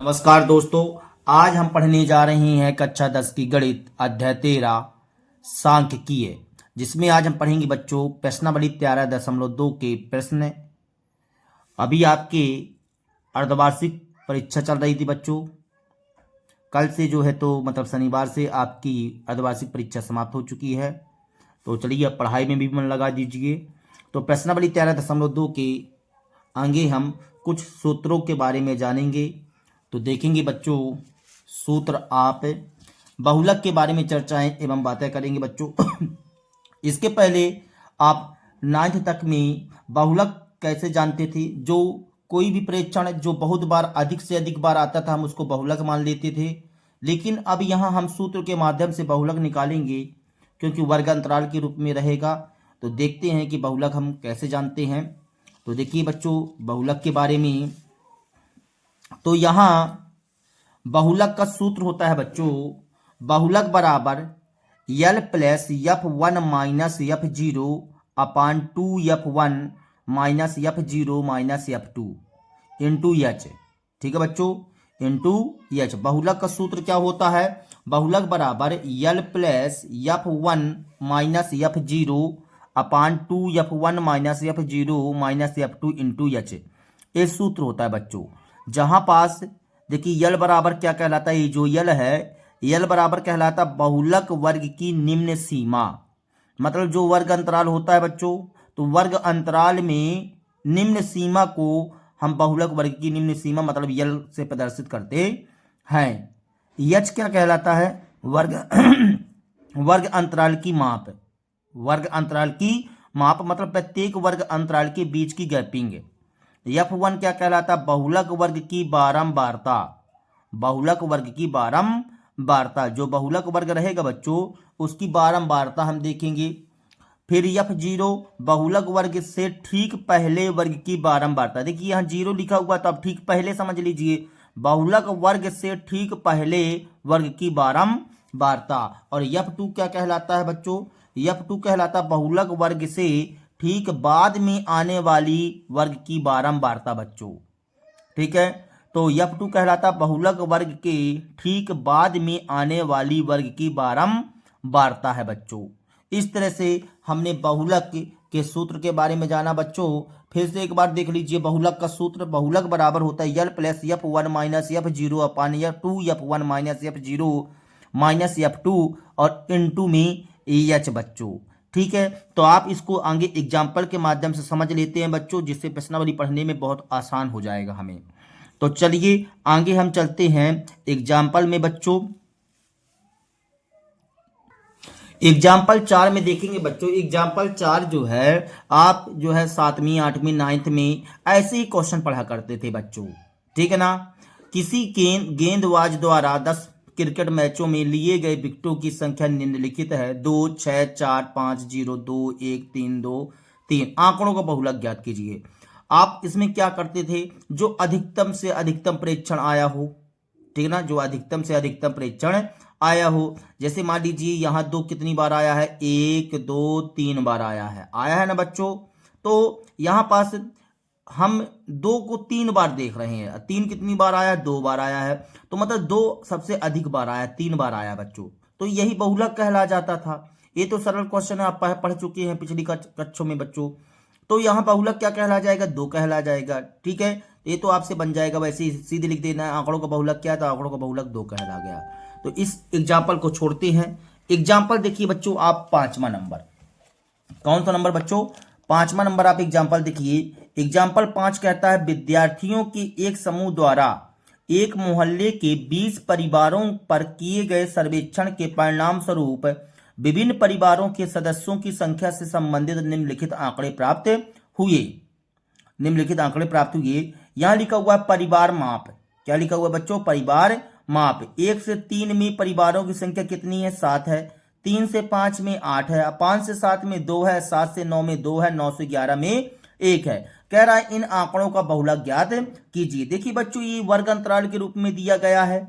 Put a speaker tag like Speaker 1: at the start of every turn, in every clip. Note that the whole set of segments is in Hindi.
Speaker 1: नमस्कार दोस्तों। आज हम पढ़ने जा रहे हैं कक्षा 10 की गणित अध्याय 13 सांख्यिकीय, जिसमें आज हम पढ़ेंगे बच्चों प्रश्नावली 13.2 के प्रश्न। अभी आपके अर्धवार्षिक परीक्षा चल रही थी बच्चों। कल से जो है तो मतलब शनिवार से आपकी अर्धवार्षिक परीक्षा समाप्त हो चुकी है। तो चलिए अब पढ़ाई में भी मन लगा दीजिए। तो प्रश्नावली 13.2 के आगे हम कुछ सूत्रों के बारे में जानेंगे। तो देखेंगे बच्चों सूत्र, आप बहुलक के बारे में चर्चाएं एवं बातें करेंगे बच्चों। इसके पहले आप 9th तक में बहुलक कैसे जानते थे। जो कोई भी प्रेक्षण जो बहुत बार अधिक से अधिक बार आता था हम उसको बहुलक मान लेते थे, लेकिन अब यहाँ हम सूत्र के माध्यम से बहुलक निकालेंगे क्योंकि वर्ग अंतराल के रूप में रहेगा। तो देखते हैं कि बहुलक हम कैसे जानते हैं। तो देखिए बच्चों बहुलक के बारे में, तो यहाँ बहुलक का सूत्र होता है बच्चों बहुलक बराबर यल प्लस F1 माइनस F0 अपान 2F1 minus F0 minus F2 into H. ठीक है बच्चों, इंटू एच। बहुलक का सूत्र क्या होता है, बहुलक बराबर यल प्लस F1 माइनस F0 अपान 2F1 minus F0 minus F2 into H. ये सूत्र होता है बच्चों। जहां पास देखिए यल बराबर क्या कहलाता है, ये जो यल है यल बराबर कहलाता बहुलक वर्ग की निम्न सीमा। मतलब जो वर्ग अंतराल होता है बच्चों, तो वर्ग अंतराल में निम्न सीमा को हम बहुलक वर्ग की निम्न सीमा मतलब यल से प्रदर्शित करते हैं। यच क्या कहलाता है, वर्ग वर्ग अंतराल की माप। वर्ग अंतराल की माप मतलब प्रत्येक वर्ग अंतराल के बीच की गैपिंग। F1 क्या कहलाता, बहुलक वर्ग की बारंबारता। बहुलक वर्ग की बारंबारता, जो बहुलक वर्ग रहेगा बच्चों उसकी बारंबारता हम देखेंगे। फिर F0 बहुलक वर्ग से ठीक पहले वर्ग की बारंबारता। देखिए यहाँ 0 लिखा हुआ तो अब ठीक पहले समझ लीजिए, बहुलक वर्ग से ठीक पहले वर्ग की बारंबारता। और F2 क्या कहलाता है बच्चों, F2 कहलाता बहुलक वर्ग से ठीक बाद में आने वाली वर्ग की बारंबारता बच्चों। ठीक है, तो F2 कहलाता बहुलक वर्ग के ठीक बाद में आने वाली वर्ग की बारंबारता है बच्चों। इस तरह से हमने बहुलक के सूत्र के बारे में जाना बच्चों। फिर से एक बार देख लीजिए बहुलक का सूत्र, बहुलक बराबर होता है यल प्लस F1 माइनस F0 अपान 2F1 minus F0 minus F2 और इनटू में एच बच्चों। ठीक है, तो आप इसको आगे एग्जाम्पल के माध्यम से समझ लेते हैं बच्चों, जिससे प्रश्नावली पढ़ने में बहुत आसान हो जाएगा हमें। तो चलिए आगे हम चलते हैं एग्जाम्पल में बच्चों। एग्जाम्पल 4 में देखेंगे बच्चों। एग्जाम्पल 4 जो है आप जो है 7वीं 8वीं 9th में ऐसे ही क्वेश्चन पढ़ा करते थे बच्चों। ठीक है ना। किसी गेंदबाज द्वारा 10 क्रिकेट मैचों में लिए गए विकेटों की संख्या निम्नलिखित है 2 6 4 5 0 2 1 3 2 3। आंकड़ों का बहुलक ज्ञात कीजिए। आप इसमें क्या करते थे, जो अधिकतम से अधिकतम प्रेक्षण आया हो, ठीक है ना, जो अधिकतम से अधिकतम प्रेक्षण आया हो। जैसे मान लीजिए यहाँ 2 कितनी बार आया है, 1 2 3 बार आया है ना बच्चों। तो यहाँ पास हम 2 को 3 बार देख रहे हैं। 3 कितनी बार आया, 2 बार आया है। तो मतलब 2 सबसे अधिक बार आया, 3 बार आया बच्चों। तो यही बहुलक कहला जाता था। ये तो सरल क्वेश्चन है, आप पढ़ चुके हैं पिछली कक्षों में बच्चों। तो यहाँ बहुलक क्या कहला जाएगा, 2 कहला जाएगा। ठीक है, ये तो आपसे बन जाएगा, वैसे ही सीधे लिख देना है आंकड़ों का बहुलक क्या है, तो आंकड़ों का बहुलक 2 कहला गया। तो इस एग्जाम्पल को छोड़ते हैं। एग्जाम्पल देखिए बच्चों आप 5वां नंबर, कौन सा नंबर बच्चों, 5वां नंबर आप एग्जाम्पल देखिए। एग्जाम्पल 5 कहता है विद्यार्थियों के एक समूह द्वारा एक मोहल्ले के 20 परिवारों पर किए गए सर्वेक्षण के परिणाम स्वरूप विभिन्न परिवारों के सदस्यों की संख्या से संबंधित निम्नलिखित आंकड़े प्राप्त हुए। निम्नलिखित आंकड़े प्राप्त हुए। यहां लिखा हुआ है परिवार माप। क्या लिखा हुआ है बच्चों, परिवार माप। 1 से 3 में परिवारों की संख्या कितनी है, 7 है। 3 से 5 में 8 है। 5 से 7 में 2 है। 7 से 9 में 2 है। 9 से 11 में 1 है। कह रहा है इन आंकड़ों का बहुलक ज्ञात कीजिए। देखिए बच्चों ये वर्ग अंतराल के रूप में दिया गया है,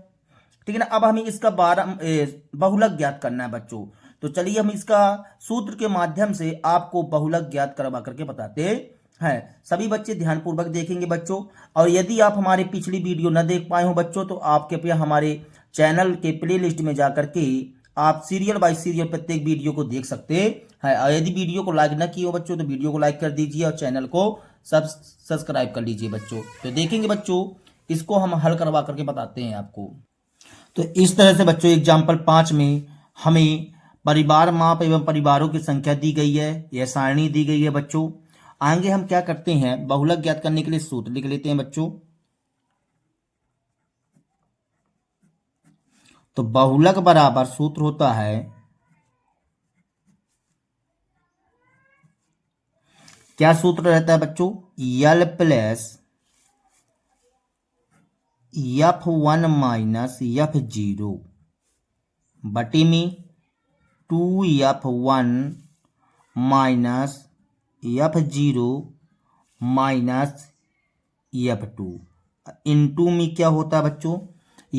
Speaker 1: ठीक है ना। अब हमें इसका बहुलक ज्ञात करना है बच्चों। तो चलिए हम इसका सूत्र के माध्यम से आपको बहुलक ज्ञात करवा करके बताते है। सभी बच्चे ध्यानपूर्वक देखेंगे बच्चों। और यदि आप हमारे पिछली वीडियो न देख पाए हो बच्चों, तो आप कृपया हमारे चैनल के प्लेलिस्ट में जाकर के आप सीरियल बाय सीरियल प्रत्येक वीडियो को देख सकते हैं। और यदि वीडियो को लाइक न किए हो बच्चों, तो वीडियो को लाइक कर दीजिए और चैनल को सब्सक्राइब कर लीजिए बच्चों। तो देखेंगे बच्चों, इसको हम हल करवा करके बताते हैं आपको। तो इस तरह से बच्चों एग्जाम्पल 5 में हमें परिवार माप एवं परिवारों की संख्या दी गई है, यह सारणी दी गई है बच्चों। आगे हम क्या करते हैं, बहुलक ज्ञात करने के लिए सूत्र लिख लेते हैं बच्चों। तो बहुलक बराबर सूत्र होता है, क्या सूत्र रहता है बच्चों, यल प्लस F1 माइनस F0 बटे में 2F1 minus F0 minus F2 into में क्या होता है बच्चों,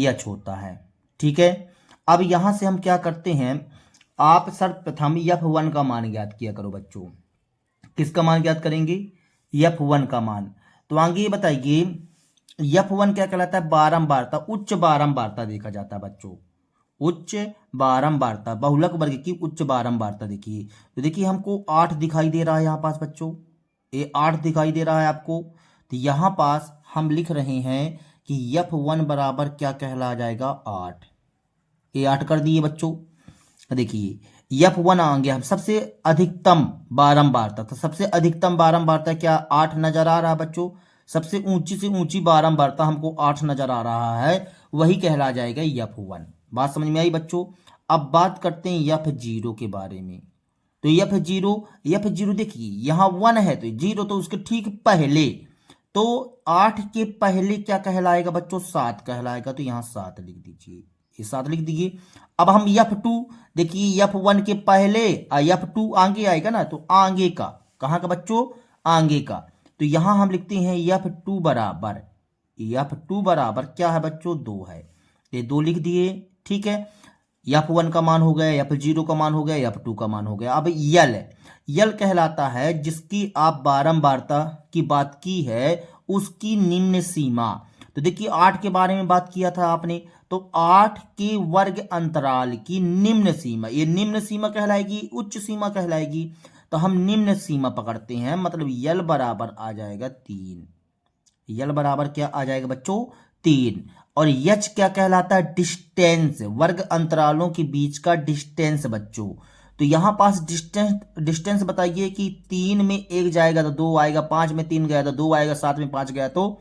Speaker 1: H होता है। ठीक है, अब यहां से हम क्या करते हैं, आप सर्वप्रथम F1 का मान ज्ञात किया करो बच्चों। किसका मान ज्ञात करेंगे, F1 का मान। तो आगे ये बताइए F1 क्या कहलाता है, बारंबारता, उच्च बारंबारता देखा जाता है बच्चों, उच्च बारंबारता, बहुलक वर्ग की उच्च बारंबारता। देखिए तो देखिए हमको 8 दिखाई दे रहा है यहाँ पास बच्चों, ये 8 दिखाई दे रहा है आपको। तो यहाँ पास हम लिख रहे हैं कि F1 बराबर क्या कहला जाएगा, 8। ये 8 कर दिए बच्चों। देखिए F1 आएंगे हम सबसे अधिकतम बारंबारता, तो सबसे अधिकतम बारंबारता क्या 8 नजर आ रहा है बच्चों। सबसे ऊंची से ऊंची बारंबारता हमको 8 नजर आ रहा है, वही कहला जाएगा F1। बात समझ में आई बच्चों। अब बात करते हैं F0 के बारे में। तो F0 देखिए यहाँ 1 है तो 0 तो उसके ठीक पहले, तो 8 के पहले क्या कहलाएगा बच्चों, 7 कहलाएगा। तो यहाँ 7 लिख दीजिए, ये 7 लिख दीजिए। अब हम F2 देखिए F1 के पहले F2 आगे आएगा ना, तो आगे का, कहाँ का बच्चों, आगे का। तो यहां हम लिखते हैं F2 बराबर क्या है बच्चों, 2 है। ये 2 लिख दिए। ठीक है, F1 का मान हो गया, F0 का मान हो गया, F2 का मान हो गया। अब यल कहलाता है जिसकी आप बारंबारता की बात की है, उसकी निम्न सीमा। तो देखिए 8 के बारे में बात किया था आपने, तो 8 के वर्ग अंतराल की निम्न सीमा, ये निम्न सीमा कहलाएगी, उच्च सीमा कहलाएगी। तो हम निम्न सीमा पकड़ते हैं, मतलब यल बराबर आ जाएगा 3। यल बराबर क्या आ जाएगा बच्चों, 3। और यच क्या कहलाता है, डिस्टेंस, वर्ग अंतरालों के बीच का डिस्टेंस बच्चों। तो यहां पास डिस्टेंस बताइए कि 3 में 1 जाएगा तो 2 आएगा, 5 में 3 गया तो 2 आएगा, 7 में 5 गया तो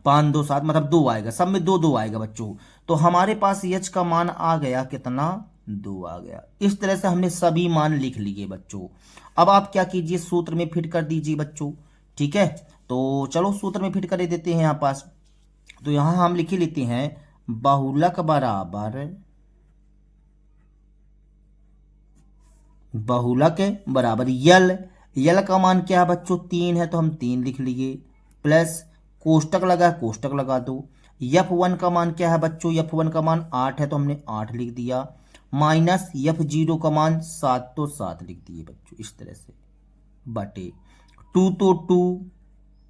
Speaker 1: 5 2 7 मतलब 2 आएगा, सब में 2 2 आएगा बच्चों। तो हमारे पास यच का मान आ गया कितना, 2 आ गया। इस तरह से हमने सभी मान लिख लिए बच्चों। अब आप क्या कीजिए, सूत्र में फिट कर दीजिए बच्चों। ठीक है, तो चलो सूत्र में फिट कर देते हैं यहाँ पास। तो यहां हम लिख लेते हैं बहुलक बराबर यल का मान क्या है बच्चों, 3 है तो हम 3 लिख लिए, प्लस कोष्टक लगा दो। F1 का मान क्या है बच्चों, F1 का मान 8 है तो हमने 8 लिख दिया, माइनस F0 का मान 7 तो 7 लिख दिए बच्चों। इस तरह से बटे 2 तो 2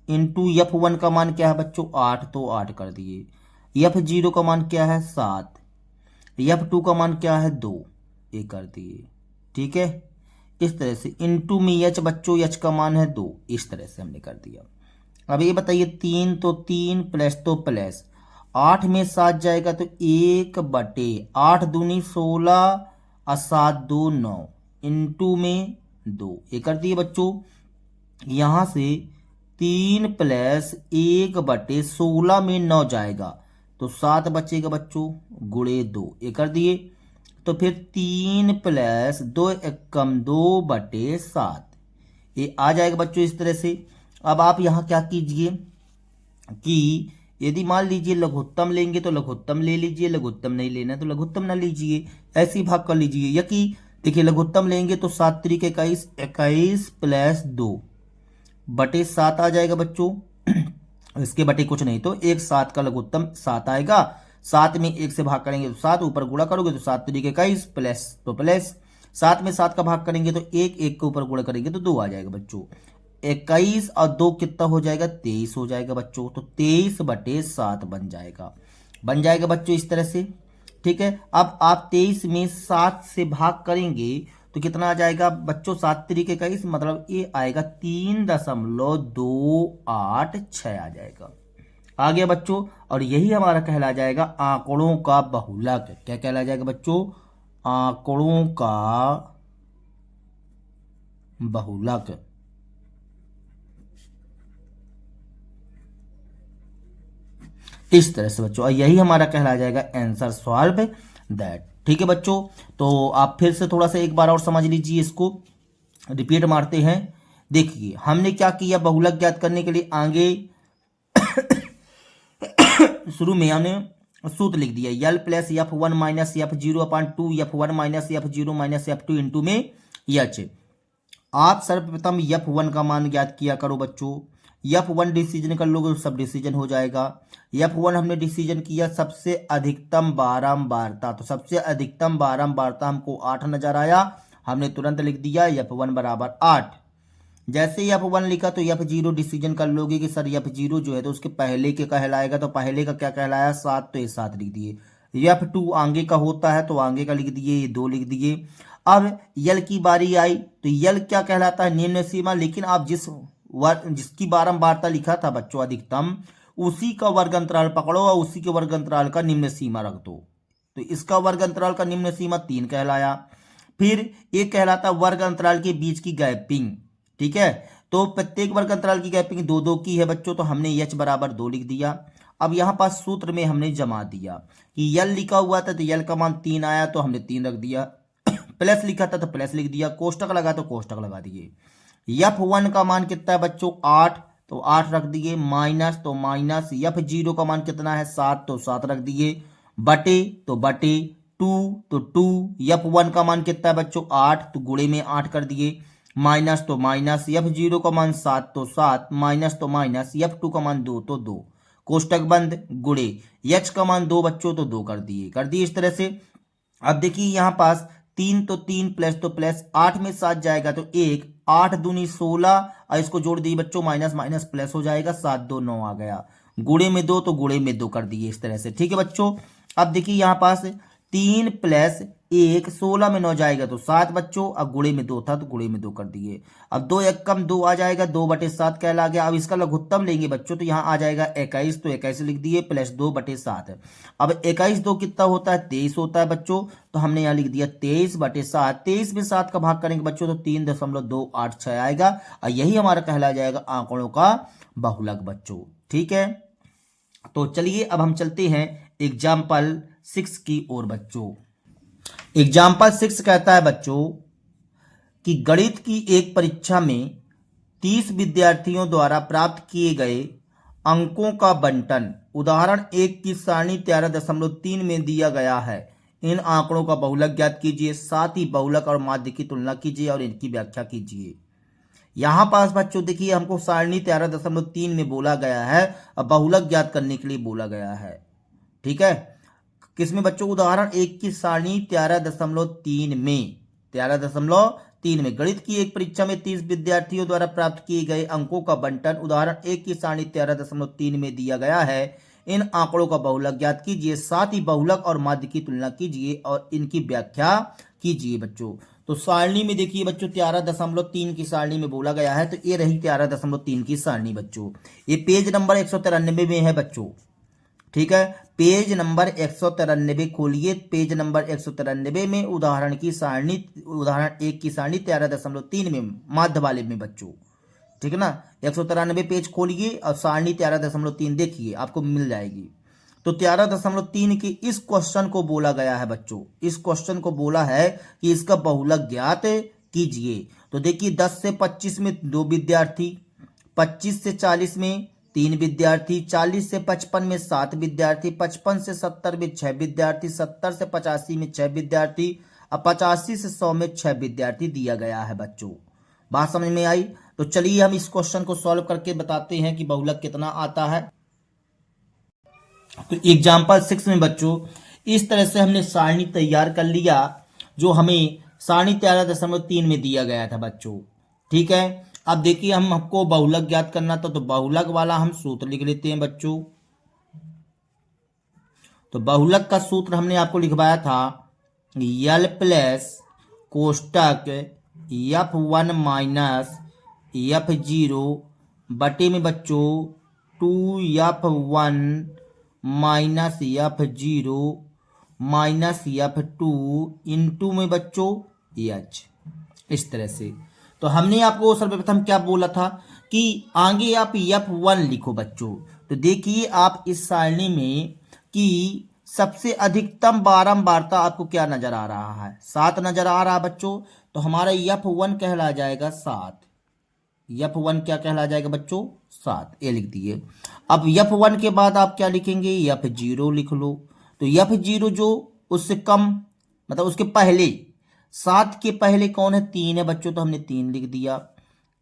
Speaker 1: इंटू F1 का मान क्या है बच्चों, 8 तो 8 कर दिए। F0 का मान क्या है, 7। F2 का मान क्या है, 2, ये कर दिए। ठीक है, इस तरह से इंटू में H बच्चों, H का मान है 2, इस तरह से हमने कर दिया। अब ये बताइए 3 तो 3 प्लस तो प्लस, 8 में 7 जाएगा तो 1 बटे 8 दूनी 16 और 7 2 9 इंटू में 2, ये कर दिए बच्चों। यहां से 3 प्लस 1 बटे 16 में 9 जाएगा तो 7 बचेगा बच्चों, गुणे 2, ये कर दिए। तो फिर 3 प्लस 2 एकम 2 बटे 7, ये आ जाएगा बच्चों इस तरह से। अब आप यहां क्या कीजिए कि यदि मान लीजिए लघुत्तम लेंगे तो लघुत्तम ले लीजिए, लघुत्तम नहीं लेना तो लघुत्तम ना लीजिए, ऐसे ही भाग कर लीजिए। या कि देखिए लघुत्तम लेंगे तो 7 3 21, 21 प्लस 2 बटे 7 आ जाएगा बच्चों। इसके बटे कुछ नहीं, तो 1 7 का लघुत्तम 7 आएगा। 7 में 1 से भाग करेंगे तो 7, ऊपर गुणा करोगे तो 7 3 21 प्लस तो प्लस, 7 में 7 का भाग करेंगे तो 1 1 के ऊपर गुणा करेंगे तो 2 आ जाएगा बच्चों। 21 और 2 कितना हो जाएगा, 23 हो जाएगा बच्चों। तो 23/7 बन जाएगा बच्चों इस तरह से। ठीक है, अब आप 23 में 7 से भाग करेंगे तो कितना आ जाएगा बच्चों, 7 तरीके का, इस मतलब ये आएगा 3.286 आ जाएगा। आ गया बच्चों, और यही हमारा कहला जाएगा आंकड़ों का बहुलक। क्या कहला जाएगा बच्चों, आंकड़ों का बहुलक। इस तरह से बच्चों, और यही हमारा कहला जाएगा आंसर सॉल्व दैट। ठीक है बच्चों, तो आप फिर से थोड़ा सा एक बार और समझ लीजिए, इसको रिपीट मारते हैं। देखिए हमने क्या किया, बहुलक ज्ञात करने के लिए आगे शुरू में हमने सूत्र लिख दिया, L plus F1 minus F0/2 F1 minus F0 minus F2 into में एच। आप सर्वप्रथम F1 का मान ज्ञात किया करो बच्चों। F1 डिसीजन कर लोगे तो सब डिसीजन हो जाएगा। F1 हमने डिसीजन किया सबसे अधिकतम बारंबारता, तो सबसे अधिकतम बारंबारता हमको 8 नजर आया, हमने तुरंत लिख दिया F1 बराबर 8। जैसे ही F1 लिखा तो F0 डिसीजन कर लोगे कि सर F0 जो है तो उसके पहले के कहलाएगा, तो पहले का क्या कहलाया 7, तो ये 7 लिख दिए। F2 आगे का होता है तो आगे का लिख दिए, ये 2 लिख दिए। अब यल की बारी आई तो यल क्या कहलाता है, निम्न सीमा, लेकिन आप जिसकी बारंबारता लिखा था बच्चों अधिकतम, उसी का वर्ग अंतराल पकड़ो और उसी के वर्ग अंतराल का निम्न सीमा रख दो। तो इसका वर्ग अंतराल का निम्न सीमा 3 कहलाया। फिर एक कहलाता वर्ग अंतराल के बीच की गैपिंग। ठीक है, तो प्रत्येक वर्ग अंतराल की गैपिंग 2-2 की है बच्चों, तो हमने h बराबर 2 लिख दिया। अब यहां पास सूत्र में हमने जमा दिया कि यल लिखा हुआ था तो यल का मान 3 आया तो हमने 3 रख दिया, प्लस लिखा था तो प्लस लिख दिया, कोष्टक लगा तो कोष्टक लगा दिए। F1 का मान कितना है बच्चों 8, तो 8 रख दिए, माइनस तो माइनस, F0 का मान कितना है 7, तो 7 रख दिए, बटे तो बटे, 2 तो 2, F1 का मान कितना है बच्चों 8, तो गुणे में 8 कर दिए, माइनस तो माइनस, F0 का मान 7 तो 7, माइनस तो माइनस, F2 का मान 2 तो 2, कोष्टक बंद, गुणे, h का मान 2 बच्चों तो 2 कर दिए इस तरह से। अब देखिए यहां पास 3 तो 3 प्लस तो प्लस, 8 में 7 जाएगा तो 1, 8 दूनी 16, और इसको जोड़ दिए बच्चों, माइनस माइनस प्लस हो जाएगा, 7 2 9 आ गया, गुणे में 2 तो गुणे में 2 कर दिए इस तरह से। ठीक है बच्चों, अब देखिए यहां पास 3 प्लस 1, 16 में 9 जाएगा तो 7 बच्चों, अब गुणे में 2 था तो गुणे में 2 कर दिए। अब 2 1 कम 2 आ जाएगा, 2/7 कहला गया। अब इसका लघुत्तम लेंगे बच्चों तो यहाँ आ जाएगा 21, तो 21 लिख दिए, प्लस 2/7। अब 21 2 कितना होता है 23 होता है बच्चों, तो हमने यहाँ लिख दिया 23/7। 23 में 7 का भाग करेंगे बच्चों तो 3.286 आएगा, और यही हमारा कहला जाएगा आंकड़ों का बहुलक बच्चों। ठीक है, तो चलिए अब हम चलते हैं एग्जाम्पल 6 की ओर बच्चों। एग्जाम्पल 6 कहता है बच्चों कि गणित की एक परीक्षा में 30 विद्यार्थियों द्वारा प्राप्त किए गए अंकों का बंटन उदाहरण 1 की सारणी 13.3 में दिया गया है। इन आंकड़ों का बहुलक ज्ञात कीजिए, साथ ही बहुलक और माध्य की तुलना कीजिए और इनकी व्याख्या कीजिए। यहां पास बच्चों देखिए हमको सारणी 13.3 में बोला गया है और बहुलक ज्ञात करने के लिए बोला गया है। ठीक है, किसमें बच्चों, उदाहरण 1 की सारणी 13.3 में, 13.3 में गणित की एक परीक्षा में 30 विद्यार्थियों द्वारा प्राप्त किए गए अंकों का बंटन उदाहरण 1 की सारणी 13.3 में दिया गया है। इन आंकड़ों का बहुलक ज्ञात कीजिए, साथ ही बहुलक और माध्य की तुलना कीजिए और इनकी व्याख्या कीजिए बच्चों। तो सारणी में देखिए बच्चों 13.3 की सारणी में बोला गया है, तो ये रही 13.3 की सारणी बच्चों। ये पेज नंबर 193 में है बच्चों। ठीक है, पेज नंबर 193 खोलिए, पेज नंबर 193 में उदाहरण 1 की सारणी 13.3 में माध्य वाले में बच्चों। ठीक है ना, 193 पेज खोलिए और सारणी 13.3 देखिए, आपको मिल जाएगी। तो 13.3 के इस क्वेश्चन को बोला गया है बच्चों, इस क्वेश्चन को बोला है कि इसका बहुलक ज्ञात कीजिए। तो देखिए 10 से 25 में 2 विद्यार्थी, 25 से 40 में 3 विद्यार्थी, 40 से 55 में 7 विद्यार्थी, 55 से 70 में 6 विद्यार्थी, 70 से 85 में 6 विद्यार्थी, अब 85 से 100 में 6 विद्यार्थी दिया गया है बच्चों। बात समझ में आई? तो चलिए हम इस क्वेश्चन को सॉल्व करके बताते हैं कि बहुलक कितना आता है। तो एग्जाम्पल 6 में बच्चों इस तरह से हमने सारणी तैयार कर लिया जो हमें सारणी 13.3 में दिया गया था बच्चों। ठीक है, अब देखिए हम हमको बहुलक ज्ञात करना था, तो बहुलक वाला हम सूत्र लिख लेते हैं बच्चों। तो बहुलक का सूत्र हमने आपको लिखवाया था यल प्लस कोष्टक F1 माइनस F0 बटे में बच्चों 2F1 minus F0 minus F2 into में बच्चों H, इस तरह से। तो हमने आपको सर्वप्रथम क्या बोला था कि आगे आप F1 लिखो बच्चों। तो देखिए आप इस सारणी में कि सबसे अधिकतम बारंबारता आपको क्या नजर आ रहा है, 7 नजर आ रहा है बच्चों। तो हमारा F1 कहला जाएगा 7। F1 क्या कहला जाएगा बच्चों, 7, ये लिख दिए। अब F1 के बाद आप क्या लिखेंगे, F0 लिख लो। तो F0 जो उससे कम, मतलब उसके पहले, 7 के पहले कौन है, 3 है बच्चों, तो हमने 3 लिख दिया।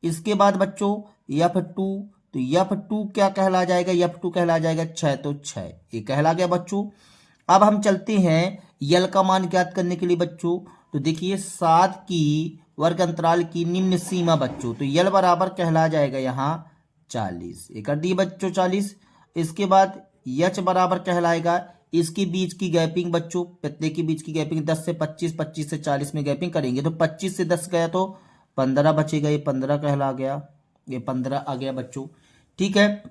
Speaker 1: इसके बाद बच्चों F2, तो F2 क्या कहला जाएगा, F2 कहला जाएगा 6, तो 6 ये कहला गया बच्चों। अब हम चलते हैं यल का मान ज्ञात करने के लिए बच्चों। तो देखिए 7 की वर्ग अंतराल की निम्न सीमा बच्चों, तो यल बराबर कहला जाएगा यहाँ 40, ये कर दिए बच्चों 40। इसके बाद यच बराबर कहलाएगा इसके बीच की गैपिंग बच्चों, प्रत्येक के बीच की गैपिंग 10 से 25, 25 से 40 में गैपिंग करेंगे, तो 25 से 10 गया तो 15 बचेगा, ये 15 कहला गया, ये 15 आ गया बच्चों। ठीक है,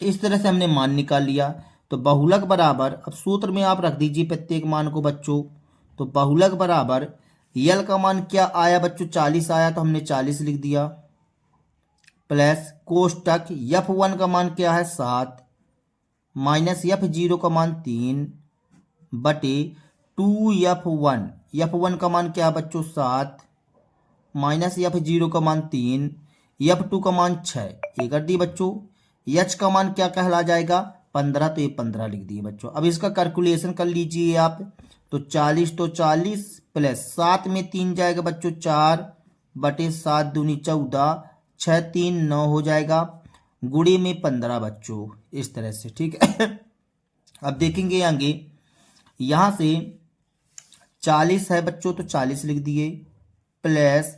Speaker 1: इस तरह से हमने मान निकाल लिया। तो बहुलक बराबर, अब सूत्र में आप रख दीजिए प्रत्येक मान को बच्चों। तो बहुलक बराबर यल का मान क्या आया बच्चों, 40 आया, तो हमने 40 लिख दिया, प्लस कोष्टक F1 का मान क्या है 7 माइनस F0 का मान 3 बटे 2F1, F1 का मान क्या है बच्चों 7 माइनस F0 का मान 3, F2 का मान 6, ये कर दिए बच्चों। H का मान क्या कहला जाएगा 15, तो ये 15 लिख दिए बच्चों। अब इसका कैलकुलेशन कर लीजिए आप। तो 40, तो 40 प्लस 7 में 3 जाएगा बच्चों 4 बटे 7 दूनी 14, 6 3 9 हो जाएगा, गुणे में 15 बच्चों, इस तरह से। ठीक है, अब देखेंगे आगे, यहाँ से 40 है बच्चों, तो 40 लिख दिए, प्लस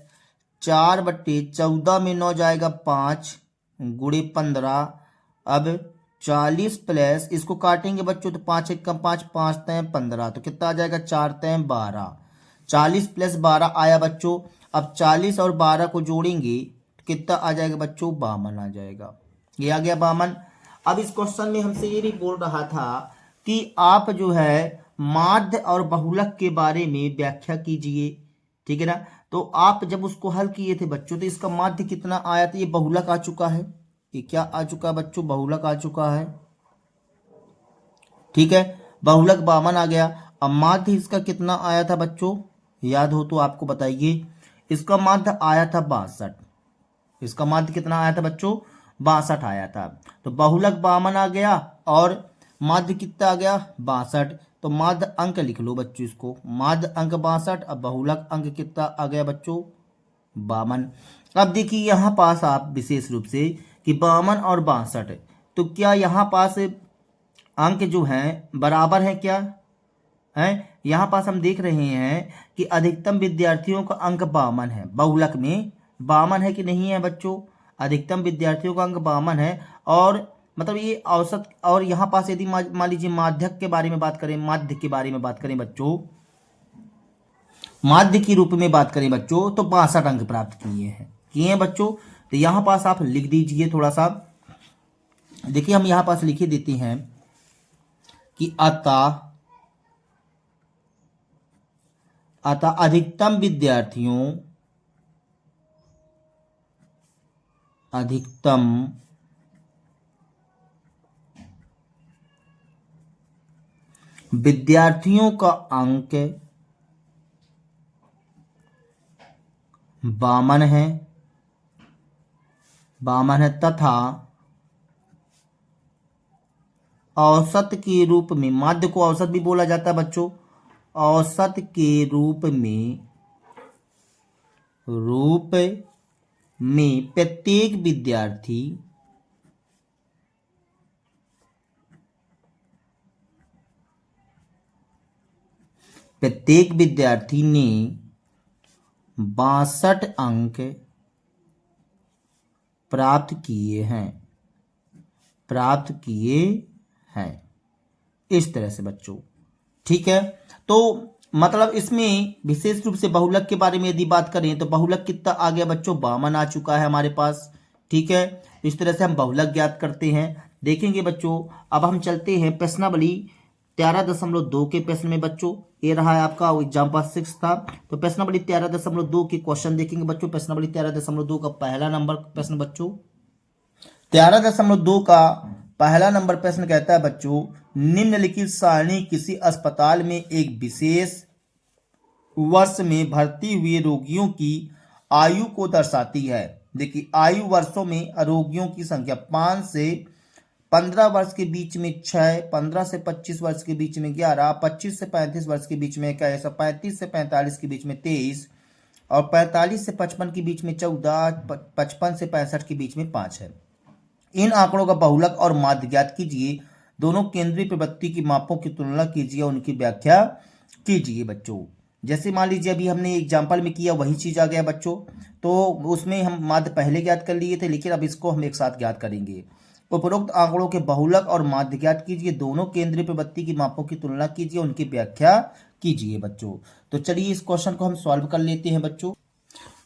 Speaker 1: 4 बट्टे 14 में 9 जाएगा 5 गुणे 15। अब 40 प्लस इसको काटेंगे बच्चों, तो 5 एक कम 5, 5 तय 15, तो कितना आ जाएगा 4 तय 12, 40 प्लस 12 आया बच्चों। अब 40 और 12 को जोड़ेंगे तो कितना आ जाएगा बच्चों, 52 आ जाएगा, ये आ गया 52। अब इस क्वेश्चन में हमसे ये भी बोल रहा था कि आप जो है माध्य और बहुलक के बारे में व्याख्या कीजिए, ठीक है ना। तो आप जब उसको हल किए थे बच्चों, तो इसका माध्य कितना आया था, ये बहुलक आ चुका है, ये क्या आ चुका है बच्चों, बहुलक आ चुका है। ठीक है, बहुलक 52 आ गया। अब माध्य इसका कितना आया था बच्चों, याद हो तो आपको बताइए। इसका माध्य आया था 62, इसका माध्य कितना आया था बच्चों, 62 आया था। तो बहुलक 52 आ गया और माध्य कितना आ गया 62, तो माध्य अंक लिख लो बच्चों इसको, माध्य अंक 62। अब बहुलक अंक कितना आ गया बच्चों, 52। अब देखिए यहाँ पास आप विशेष रूप से कि 52 और 62, तो क्या यहाँ पास अंक जो हैं बराबर हैं क्या है। यहाँ पास हम देख रहे हैं कि अधिकतम विद्यार्थियों का अंक 52 है, बहुलक में 52 है कि नहीं है बच्चों, अधिकतम विद्यार्थियों का अंक 52 है। और मतलब ये औसत, और यहाँ पास यदि मान लीजिए माध्यक के बारे में बात करें, माध्य के बारे में बात करें बच्चों, माध्य के रूप में बात करें बच्चों, तो 62 अंक प्राप्त किए हैं बच्चों। तो यहाँ पास आप लिख दीजिए थोड़ा सा, देखिए हम यहाँ पास लिखे देते हैं कि अतः अधिकतम विद्यार्थियों का अंक 52 है तथा औसत के रूप में, माध्य को औसत भी बोला जाता है बच्चों, औसत के रूप में प्रत्येक विद्यार्थी ने 62 अंक प्राप्त किए हैं, प्राप्त किए हैं, इस तरह से बच्चों। ठीक है, तो मतलब इसमें विशेष रूप से बहुलक के बारे में यदि बात करें तो बहुलक कितना आ गया बच्चों, 52 आ चुका है हमारे पास। ठीक है, तो इस तरह से हम बहुलक ज्ञात करते हैं। देखेंगे बच्चों, अब हम चलते हैं प्रश्नावली 13.2 के प्रश्न में बच्चों। ये रहा है आपका एग्जाम्पल 6 था, तो प्रश्नावली 13.2 के क्वेश्चन देखेंगे बच्चों। प्रश्नावली 13.2 का पहला नंबर प्रश्न बच्चों, 13.2 का पहला नंबर प्रश्न कहता है बच्चों, निम्नलिखित सारणी किसी अस्पताल में एक विशेष वर्ष में भर्ती हुए रोगियों की आयु को दर्शाती है। देखिए, आयु वर्षों में रोगियों की संख्या 5 से 15 वर्ष के बीच में 6, 15 से 25 वर्ष के बीच में 11, 25 से 35 वर्ष के बीच में 21, 35 से 45 के बीच में 23 और 45 से 55 के बीच में 14, 55 से 65 के बीच में 5 है। इन आंकड़ों का बहुलक और माध्य ज्ञात कीजिए। दोनों केंद्रीय प्रवृत्ति की मापों की तुलना कीजिए, उनकी व्याख्या कीजिए बच्चों। जैसे मान लीजिए अभी हमने एग्जाम्पल में किया वही चीज आ गया बच्चों, तो उसमें हम माध्य पहले ज्ञात कर लिए थे, लेकिन अब इसको हम एक साथ ज्ञात करेंगे। उपरोक्त आंकड़ों के बहुलक और माध्य ज्ञात कीजिए, दोनों केंद्रीय प्रवृत्ति की मापों की तुलना कीजिए, उनकी व्याख्या कीजिए बच्चों। तो चलिए इस क्वेश्चन को हम सॉल्व कर लेते हैं बच्चों।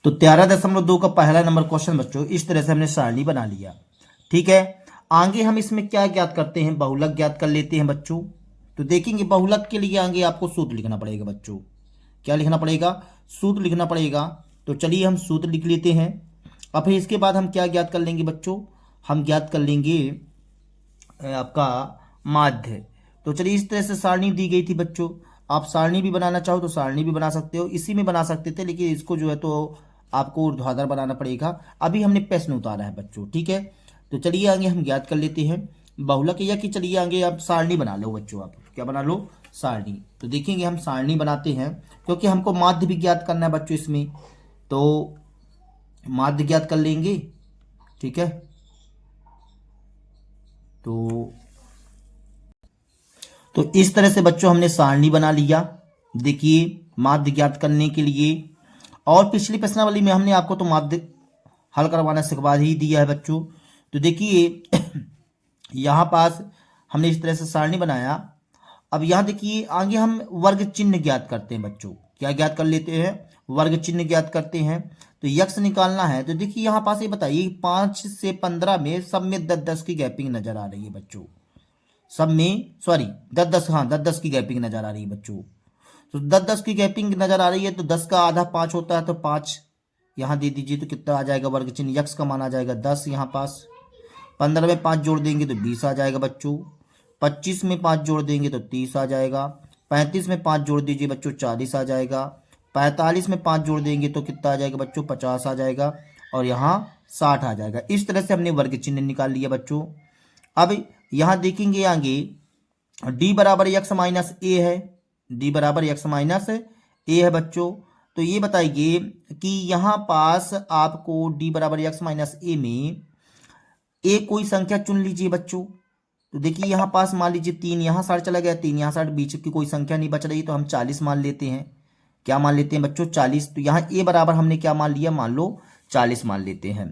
Speaker 1: तो 13.2 का पहला नंबर क्वेश्चन बच्चों, इस तरह से हमने सारणी बना लिया। ठीक है, आगे हम इसमें क्या ज्ञात करते हैं, बहुलक ज्ञात कर लेते हैं बच्चों। तो देखेंगे बहुलक के लिए आगे आपको सूत्र लिखना पड़ेगा बच्चों। क्या लिखना पड़ेगा, सूत्र लिखना पड़ेगा। तो चलिए हम सूत्र लिख लेते हैं। अब फिर इसके बाद हम क्या ज्ञात कर लेंगे बच्चों, हम ज्ञात कर लेंगे आपका माध्य। तो चलिए इस तरह से सारणी दी गई थी बच्चों। आप सारणी भी बनाना चाहो तो सारणी भी बना सकते हो, इसी में बना सकते थे, लेकिन इसको जो है तो आपको ऊर्ध्वाधर बनाना पड़ेगा। अभी हमने प्रश्न उतारा है बच्चों। ठीक है, तो चलिए आगे हम ज्ञात कर लेते हैं बहुलक, या कि चलिए आगे आप सारणी बना लो बच्चों। आप क्या बना लो, सारणी। तो देखेंगे हम सारणी बनाते हैं, क्योंकि हमको माध्य भी ज्ञात करना है बच्चों इसमें, तो माध्य ज्ञात कर लेंगे। ठीक है, तो इस तरह से बच्चों हमने सारणी बना लिया। देखिए, माध्य ज्ञात करने के लिए, और पिछली प्रश्नावली में हमने आपको तो माध्य हल करवाना सिखवा ही दिया है बच्चों। तो देखिए यहाँ पास हमने इस तरह से सारणी बनाया। अब यहाँ देखिए आगे हम वर्ग चिन्ह ज्ञात करते हैं बच्चों। क्या ज्ञात कर लेते हैं, वर्ग चिन्ह ज्ञात करते हैं। तो यक्ष निकालना है, तो देखिए यहाँ पास ये बताइए 5 से 15 में सब में 10-10 की गैपिंग नजर आ रही है बच्चों। सब में सॉरी 10-10, हाँ 10-10 की गैपिंग नजर आ रही है बच्चों। तो 10-10 की गैपिंग नजर आ रही है, तो 10 का आधा 5 होता है, तो 5 यहाँ दे दीजिए। तो कितना आ जाएगा वर्ग चिन्ह, यक्ष का मान आ जाएगा 10 यहाँ पास। 15 में 5 जोड़ देंगे तो 20 आ जाएगा बच्चों। 25 में 5 जोड़ देंगे तो 30 आ जाएगा। 35 में 5 जोड़ दीजिए बच्चों, 40 आ जाएगा। 45 में 5 जोड़ देंगे तो कितना आ जाएगा बच्चों, 50 आ जाएगा। और यहाँ 60 आ जाएगा। इस तरह से हमने वर्ग चिन्ह निकाल लिया बच्चों। अब यहाँ देखेंगे आगे d बराबर x माइनस ए है, d बराबर x माइनस ए है बच्चों। तो ये बताइए कि यहाँ पास आपको d बराबर x माइनस ए में ए कोई संख्या चुन लीजिए बच्चों। तो देखिए यहाँ पास मान लीजिए 3 यहाँ साइड चला गया, 3 यहाँ साइड, बीच की कोई संख्या नहीं बच रही, तो हम 40 मान लेते हैं। क्या मान लेते हैं बच्चों, 40। तो यहाँ ए बराबर हमने क्या मान लिया, मान लो 40 मान लेते हैं।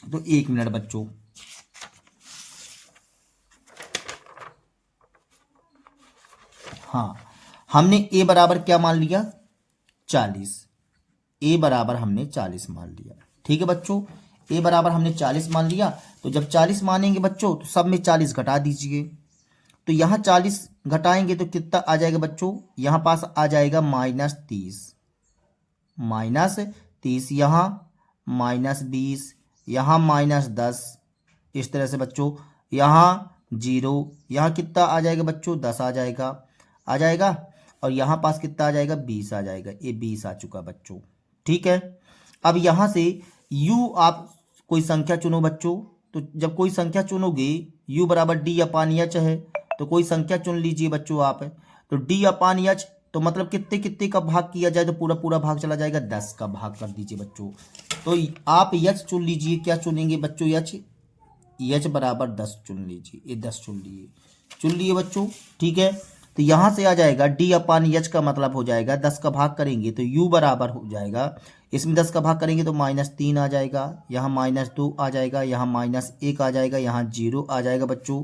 Speaker 1: तो 1 मिनट बच्चों, हाँ हमने ए बराबर क्या मान लिया, 40। ए बराबर हमने 40 मान लिया। ठीक है बच्चों, ए बराबर हमने 40 मान लिया। तो जब 40 मानेंगे बच्चों तो सब में 40 घटा दीजिए। तो यहाँ 40 घटाएंगे तो कितना आ जाएगा बच्चों, यहाँ पास आ जाएगा -30, -30, यहाँ -20, यहाँ -10। इस तरह से बच्चों यहाँ 0, यहाँ कितना आ जाएगा बच्चों, 10 आ जाएगा। और यहाँ पास कितना आ जाएगा, 20 आ जाएगा। ये 20 आ चुका बच्चों। ठीक है, अब यहाँ से u आप कोई संख्या चुनो बच्चों। तो जब कोई संख्या चुनोगे, u बराबर d अपान एच है, तो कोई संख्या चुन लीजिए बच्चों आप। तो d अपान एच, तो मतलब कितने कितने का भाग किया जाए तो पूरा पूरा भाग चला जाएगा, 10 का भाग कर दीजिए बच्चों। तो आप एच चुन लीजिए। क्या चुनेंगे बच्चों, एच बराबर 10 चुन लीजिए। ये 10 चुन लिए बच्चों। ठीक है, तो यहाँ से आ जाएगा डी अपान एच का मतलब हो जाएगा 10 का भाग करेंगे तो u बराबर हो जाएगा, इसमें 10 का भाग करेंगे तो -3 आ जाएगा, यहाँ -2 आ जाएगा, यहाँ -1 आ जाएगा, यहाँ 0 आ जाएगा बच्चों,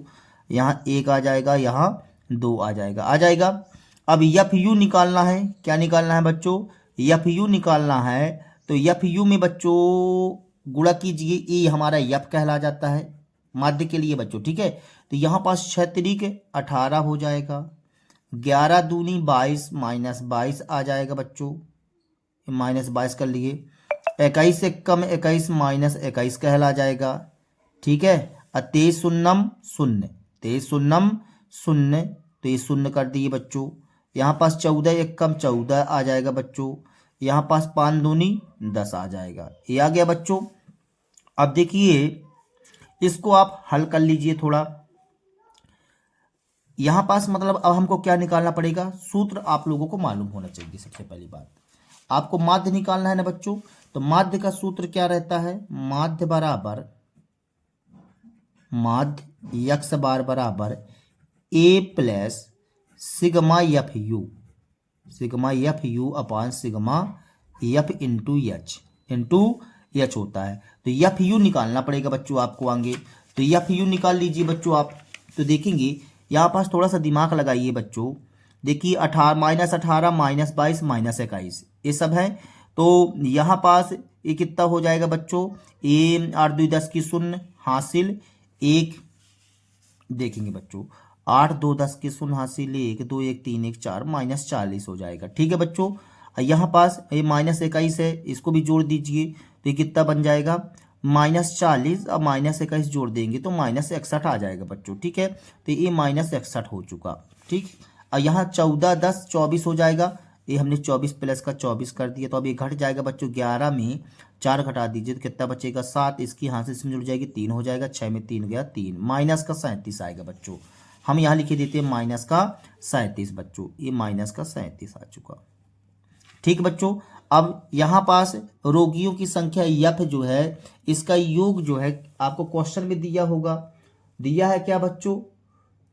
Speaker 1: यहाँ 1 आ जाएगा, यहाँ 2 आ जाएगा, आ जाएगा। अब एफ यू निकालना है, क्या निकालना है बच्चों, एफ यू निकालना है। तो एफ यू में बच्चों गुणा कीजिए, ये हमारा एफ कहला जाता है माध्य के लिए बच्चों, ठीक है। तो यहाँ पास 6 त्रिक 18 हो जाएगा, 11 दूनी 22 -22 आ जाएगा बच्चों, -22 कर लिए, 21 से कम 21 -21 कहला जाएगा, ठीक है। और 23 शून्यम 0, 23 शून्यम 0, तो ये 0 कर दिए बच्चों। यहाँ पास 14 एक कम 14 आ जाएगा बच्चों, यहाँ पास 5 दूनी 10 आ जाएगा, ये आ गया बच्चों। अब देखिए इसको आप हल कर लीजिए थोड़ा, यहाँ पास मतलब अब हमको क्या निकालना पड़ेगा, सूत्र आप लोगों को मालूम होना चाहिए। सबसे पहली बात आपको माध्य निकालना है ना बच्चों, तो माध्य का सूत्र क्या रहता है, माध्य बराबर माध्य यक्स बार बराबर A plus sigma F U upon sigma F into H होता है। तो एफ यू निकालना पड़ेगा बच्चों आपको आगे, तो एफ यू निकाल लीजिए बच्चों आप। तो देखेंगे यहाँ पास थोड़ा सा दिमाग लगाइए बच्चों, देखिए 18 -18 -22 -21 ये सब है। तो यहाँ पास ये कितना हो जाएगा बच्चों, ये 8 2 10 की 0 हासिल 1, देखेंगे बच्चों 8 2 10 की 0 हासिल 1 2 1 3 1 4 -40 हो जाएगा, ठीक है बच्चों। यहाँ पास ये -21 है, इसको भी जोड़ दीजिए, तो ये कितना बन जाएगा -40 और -21 जोड़ देंगे तो -61 आ जाएगा बच्चों, ठीक है। तो ये -61 हो चुका, ठीक। और यहाँ 14 10 24 हो जाएगा, ये हमने 24 प्लस का 24 कर दिया, तो अब ये घट जाएगा बच्चों, 11 में 4 घटा दीजिए तो कितना बचेगा 7, इसकी यहाँ से इसमें जुड़ जाएगी 3 हो जाएगा, 6 में 3 गया 3, माइनस का 37 आएगा बच्चों। हम यहाँ लिखे देते हैं माइनस का 37 बच्चों, ये माइनस का 37 आ चुका, ठीक बच्चों। अब यहाँ पास रोगियों की संख्या यफ जो है इसका योग जो है आपको क्वेश्चन में दिया होगा, दिया है क्या बच्चों,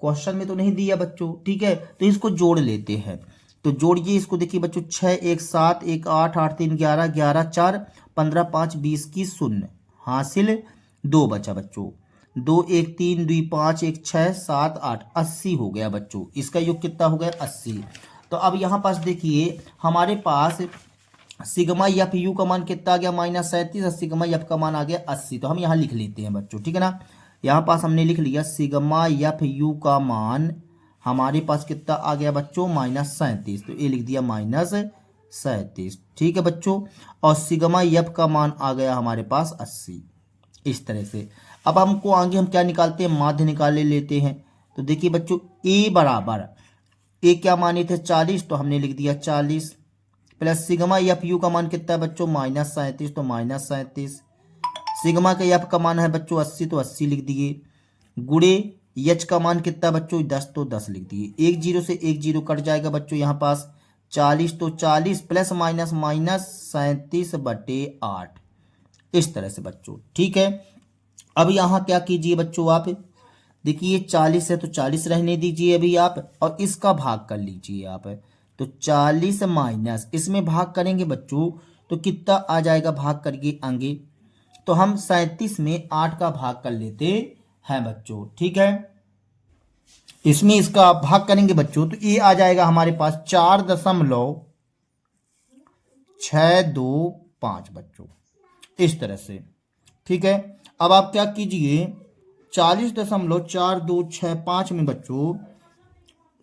Speaker 1: क्वेश्चन में तो नहीं दिया बच्चों, ठीक है। तो इसको जोड़ लेते हैं, तो जोड़िए इसको, देखिए बच्चों 6 1 7 1 8 8 3 11 11 4 15 5 20 की 0 हासिल 2 बचा बच्चों, 2 1 3 2 5 1 6 7 8 80 हो गया बच्चों, इसका योग कितना हो गया 80। तो अब यहाँ पास देखिए हमारे पास सिग्मा एफ यू का मान कितना आ गया -37 और सिग्मा एफ का मान आ गया 80, तो हम यहाँ लिख लेते हैं बच्चों, ठीक है ना। यहाँ पास हमने लिख लिया सिग्मा एफ यू का मान हमारे पास कितना आ गया बच्चों -37, तो ये लिख दिया -37, ठीक है बच्चों। और सिग्मा एफ का मान आ गया हमारे पास 80, इस तरह से। अब हमको आगे हम क्या निकालते हैं, माध्य निकाल लेते हैं। तो देखिए बच्चों ए बराबर, ए क्या माने थे 40, तो हमने लिख दिया 40 प्लस सिग्मा एफ यू का मान कितना है बच्चों -37, तो -37, सिग्मा का एफ का मान है बच्चों 80, तो 80 लिख दिए, गुणे एच का मान कितना बच्चों 10, तो 10 लिख दिए, 1 0 से 1 0 कट जाएगा बच्चों, यहाँ पास 40, तो 40 प्लस माइनस -37/8, इस तरह से बच्चों, ठीक है। अब यहाँ क्या कीजिए बच्चों, आप देखिए 40 है तो 40 रहने दीजिए अभी आप, और इसका भाग कर लीजिए आप, तो 40 माइनस इसमें भाग करेंगे बच्चों तो कितना आ जाएगा, भाग करिए आगे, तो हम 37 में 8 का भाग कर लेते हैं बच्चों, ठीक है। इसमें इसका भाग करेंगे बच्चों तो ये आ जाएगा हमारे पास 4.625 बच्चों, इस तरह से, ठीक है। अब आप क्या कीजिए 40.4265 में बच्चों,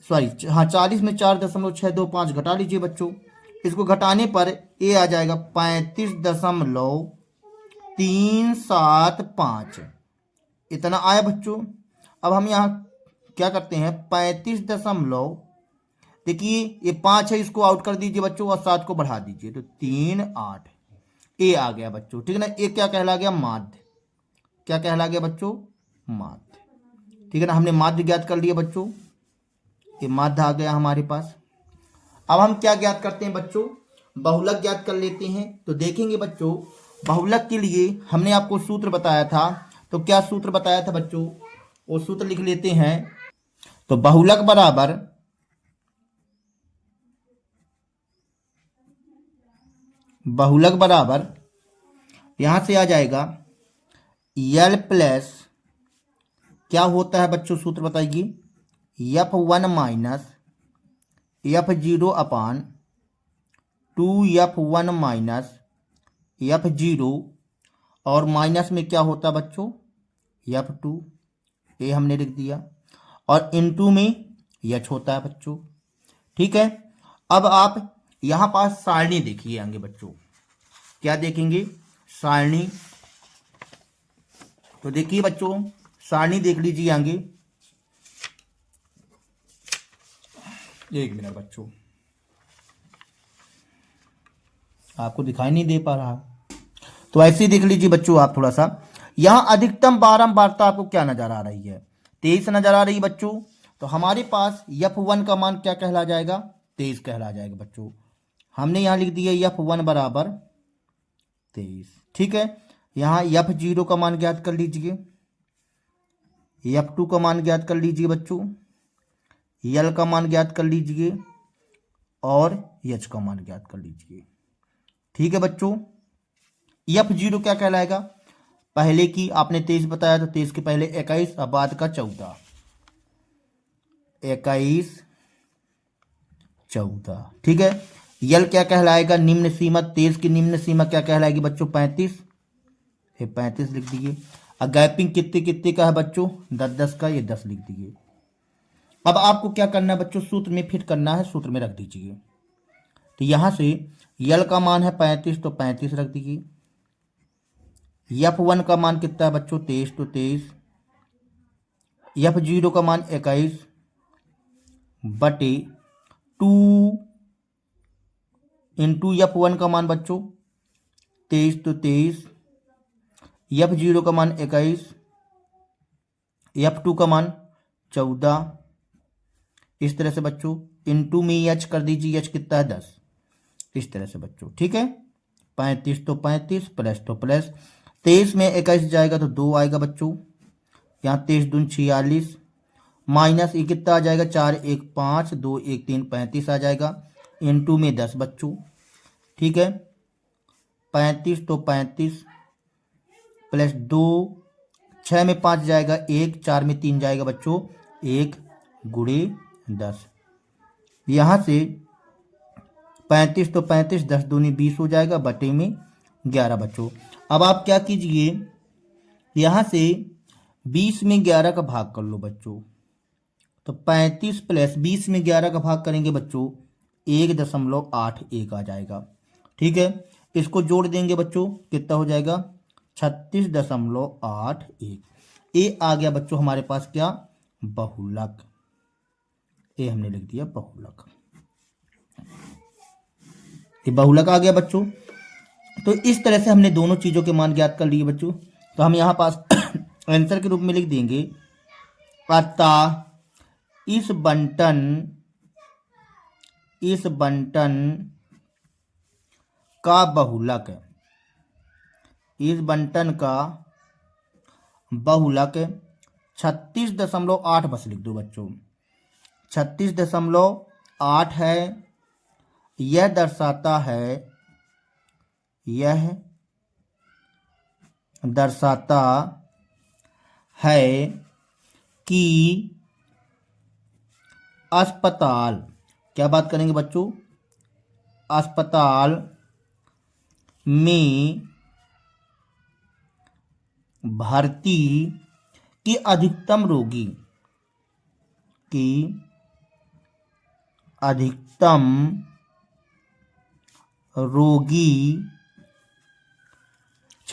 Speaker 1: सॉरी हाँ 40 में 4.625 घटा लीजिए बच्चों, इसको घटाने पर ये आ जाएगा 35.375, इतना आया बच्चों। अब हम यहाँ क्या करते हैं 35 देखिए ये 5 है, इसको आउट कर दीजिए बच्चों और 7 को बढ़ा दीजिए तो 3 8, ए आ गया बच्चों, ठीक है ना। ए क्या कहला गया, माध्य, क्या कहला गया बच्चों, माध्य, ठीक है ना। हमने माध्य ज्ञात कर लिया बच्चों, ये माध्य आ गया हमारे पास। अब हम क्या ज्ञात करते हैं बच्चों, बहुलक ज्ञात कर लेते हैं। तो देखेंगे बच्चों बहुलक के लिए हमने आपको सूत्र बताया था, तो क्या सूत्र बताया था बच्चों, वो सूत्र लिख लेते हैं। तो बहुलक बराबर बहुलक बराबर यहां से आ जाएगा यल प्लस क्या होता है बच्चों, सूत्र बताइए, F1 माइनस F0 अपान 2F1 माइनस F0 और माइनस में क्या होता है बच्चों, F2, ये हमने लिख दिया, और इनटू में H होता है बच्चों। ठीक है, अब आप यहां पास सारणी देखिए आगे बच्चों, क्या देखेंगे, सारणी। तो देखिए बच्चों, सारणी देख लीजिए आगे, एक मिनट बच्चों, आपको दिखाई नहीं दे पा रहा, तो ऐसे ही देख लीजिए बच्चों आप थोड़ा सा। यहां अधिकतम बारंबारता आपको क्या नजर आ रही है, 23 नजर आ रही है बच्चों। तो हमारे पास F1 का मान क्या कहला जाएगा, 23 कहला जाएगा बच्चों। हमने यहां लिख दिया F1 बराबर 23। ठीक है, यहां F0 का मान ज्ञात कर लीजिए, F2 का मान ज्ञात कर लीजिए बच्चों, L का मान ज्ञात कर लीजिए और H का मान ज्ञात कर लीजिए। ठीक है बच्चों, F0 क्या कहलाएगा, पहले की आपने 23 बताया तो 23 के पहले 21, अब बाद का 14, 21 14। ठीक है, यल क्या कहलाएगा, निम्न सीमा, 23 की निम्न सीमा क्या कहलाएगी बच्चों, 35, ये 35 लिख दीजिए। अब गैपिंग कितने कितने का है बच्चों, 10 10 का, ये 10 लिख दीजिए। अब आपको क्या करना है बच्चों, सूत्र में फिट करना है, सूत्र में रख दीजिए। तो यहां से यल का मान है 35, तो 35 रख दीजिए। F1 का मान कितना है बच्चों, 23, तो 23। F0 का मान 21 बटे 2 इंटू F1 का मान बच्चों 23, तो 23। F0 का मान 21, F2 का मान 14। इस तरह से बच्चों इंटू में H कर दीजिए, H कितना है 10, इस तरह से बच्चों। ठीक है, 35 तो 35 प्लस तो प्लस, 23 में 21 जाएगा तो 2 आएगा बच्चों, यहाँ 23 दून 46, माइनस ये कितना आ जाएगा, 4 1 5 2 1 3 35 आ जाएगा, इंटू में 10 बच्चों। ठीक है, 35 तो 35 प्लस 2, 6 में 5 जाएगा 1, 4 में 3 जाएगा बच्चों 1 गुणे 10। यहाँ से 35 तो 35, 10 दूनी 20 हो जाएगा, बटे में 11 बच्चों। अब आप क्या कीजिए, यहाँ से 20 में 11 का भाग कर लो बच्चों, तो 35 प्लस 20 में 11 का भाग करेंगे बच्चों 1.81 आ जाएगा। ठीक है, इसको जोड़ देंगे बच्चों, कितना हो जाएगा 36.81। ये आ गया बच्चों हमारे पास क्या, बहुलक, ये हमने लिख दिया बहुलक, ये बहुलक आ गया बच्चों। तो इस तरह से हमने दोनों चीजों के मान ज्ञात कर लिए बच्चों। तो हम यहां पास आंसर के रूप में लिख देंगे, अतः इस बंटन का बहुलक, इस बंटन का बहुलक 36.8 बस लिख दो बच्चों, 36.8 है। यह दर्शाता है कि अस्पताल, क्या बात करेंगे बच्चों, अस्पताल में भर्ती की अधिकतम रोगी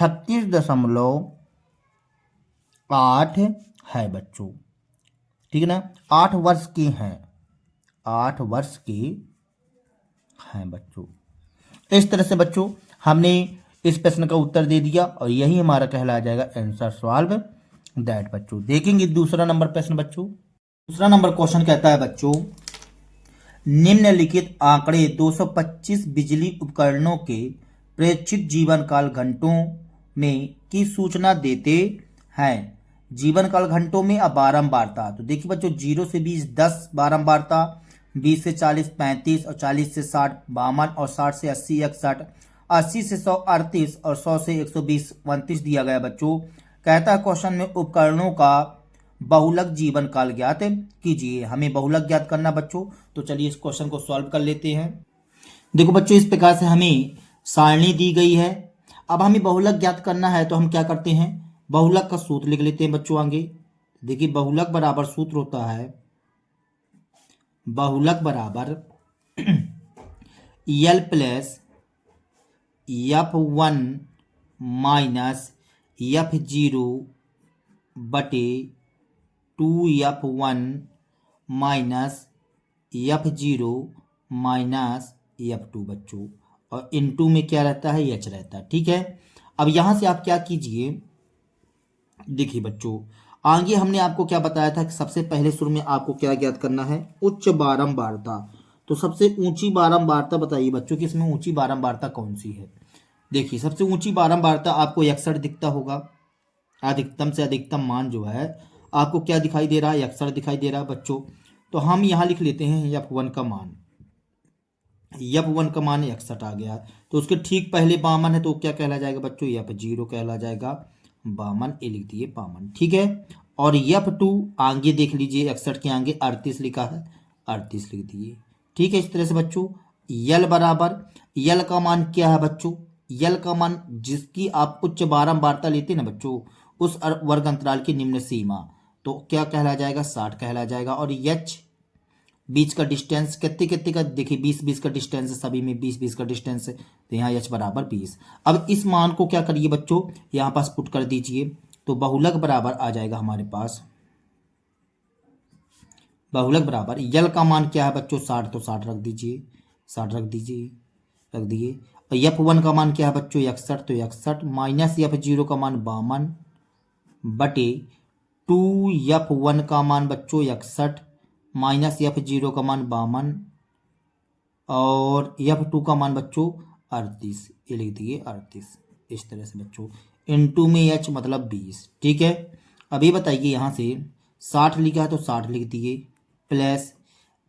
Speaker 1: 36.8 है बच्चों। ठीक है ना, 8 वर्ष के हैं, 8 वर्ष के हैं बच्चों। इस तरह से बच्चों हमने इस प्रश्न का उत्तर दे दिया और यही हमारा कहलाया जाएगा आंसर सॉल्व दैट बच्चों। देखेंगे दूसरा नंबर प्रश्न बच्चों। दूसरा नंबर क्वेश्चन कहता है बच्चों, निम्नलिखित आंकड़े 225 बिजली उपकरणों के प्रेक्षित जीवन काल घंटों में की सूचना देते हैं। जीवन काल घंटों में अब बारंबारता, तो देखिए बच्चों 0 से 20 10 बारंबारता, 20 से 40 35 और 40 से 60 52 और 60 से 80 61 80 से 138 और 100 से 120 29 दिया गया बच्चों। कहता है क्वेश्चन में उपकरणों का बहुलक जीवन काल ज्ञात कीजिए। हमें बहुलक ज्ञात करना बच्चों, तो चलिए इस क्वेश्चन को सॉल्व कर लेते हैं। देखो बच्चों, इस प्रकार से हमें सारणी दी गई है। अब हमें बहुलक ज्ञात करना है तो हम क्या करते हैं, बहुलक का सूत्र लिख लेते हैं बच्चों आगे। देखिए बहुलक बराबर सूत्र होता है, बहुलक बराबर यल प्लस F1 माइनस F0 बटे 2F1 minus F0 minus F2 बच्चों, और इनटू में क्या रहता है, H रहता है। ठीक है, अब यहां से आप क्या कीजिए, देखिए बच्चों आगे हमने आपको क्या बताया था कि सबसे पहले शुरू में आपको क्या ज्ञात करना है, उच्च बारंबारता। तो सबसे ऊंची बारंबारता बताइए बच्चों कि इसमें ऊंची बारंबारता कौन सी है। देखिए सबसे ऊंची बारंबारता आपको 61 दिखता होगा। अधिकतम से अधिकतम मान जो है आपको क्या दिखाई दे रहा है, 61 दिखाई दे रहा है बच्चों। तो हम यहाँ लिख लेते हैं F1 का मान, F1 का मान 61 आ गया। तो उसके ठीक पहले 52 है तो क्या कहला जाएगा बच्चों, F0 कहला जाएगा। 52 ए लिख दिए, 52। ठीक है, और F2 आगे देख लीजिए, 61 के आगे 38 लिखा है, 38 लिख दिए। ठीक है, इस तरह से बच्चों यल बराबर, यल का मान क्या है बच्चों, यल का मान जिसकी आप उच्च बारंबारता लेते हैं ना बच्चों, उस वर्ग अंतराल की निम्न सीमा, तो क्या कहला जाएगा, 60 कहला जाएगा। और एच बीच का डिस्टेंस कितने कितने का, देखिए 20-20 का डिस्टेंस है, सभी में 20-20 का डिस्टेंस है, तो यहाँ एच बराबर 20। अब इस मान को क्या करिए बच्चों, यहाँ पास पुट कर दीजिए, तो बहुलक बराबर आ जाएगा हमारे पास, बहुलक बराबर यल का मान क्या है बच्चों, 60, तो 60 रख दीजिए, 60 रख दीजिए, रख दिए। और F1 का मान क्या है बच्चों, 61, तो 61 माइनस F0 का मान 52 बटे 2F1 का मान बच्चों 61 माइनस F0 का मान 52 और F2 का मान बच्चों 38, ये लिख दिए 38। इस तरह से बच्चों इनटू में H मतलब 20। ठीक है, अभी बताइए यहाँ से 60 लिखा है तो 60 लिख दिए, प्लस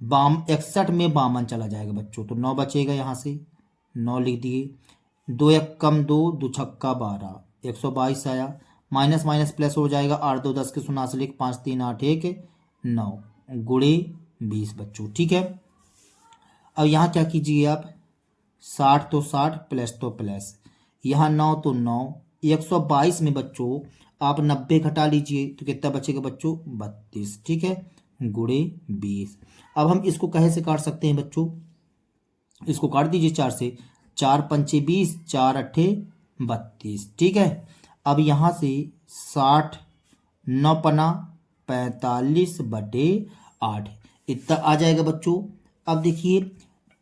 Speaker 1: 61 में 52 चला जाएगा बच्चों, तो 9 बचेगा, यहाँ से 9 लिख दिए। 2 1 कम 2, 2 छक्का 12, 122 आया, माइनस माइनस प्लस हो जाएगा, 8 2 10 के 89, 5 3 8 1 9 गुणे 20 बच्चों। ठीक है, अब यहाँ क्या कीजिए आप, 60 तो 60 प्लस तो प्लस, यहाँ 9 तो 9, 122 में बच्चों आप 90 घटा लीजिए तो कितना बचेगा बच्चों, 32। ठीक है, गुणे 20। अब हम इसको कहे से काट सकते हैं बच्चों, इसको काट दीजिए 4 से, 4 पंचे 20, 4 अट्ठे 32। ठीक है, अब यहाँ से 60 9 पना 45 बटे 8 इतना आ जाएगा बच्चों। अब देखिए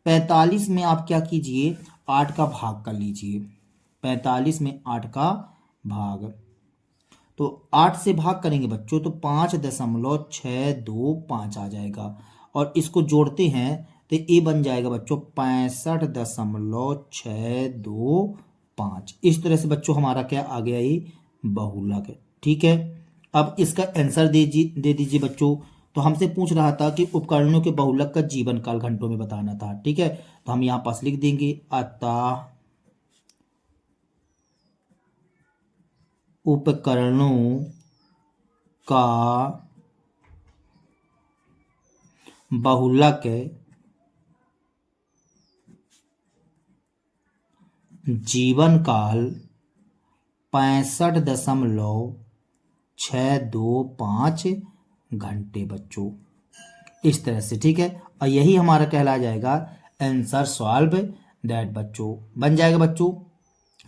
Speaker 1: 45 में आप क्या कीजिए, 8 का भाग कर लीजिए, 45 में 8 का भाग, तो 8 से भाग करेंगे बच्चों तो 5.625 आ जाएगा, और इसको जोड़ते हैं तो ये बन जाएगा बच्चों 65.625। इस तरह से बच्चों हमारा क्या आ गया, ये बहुलक। ठीक है, अब इसका आंसर दे दीजिए बच्चों। तो हमसे पूछ रहा था कि उपकरणों के बहुलक का जीवन काल घंटों में बताना था। ठीक है, तो हम यहाँ पास लिख देंगे, अतः उपकरणों का बहुलक जीवन काल 65.625 घंटे बच्चों, इस तरह से। ठीक है, और यही हमारा कहला जाएगा आंसर सॉल्व दैट बच्चों, बन जाएगा बच्चों।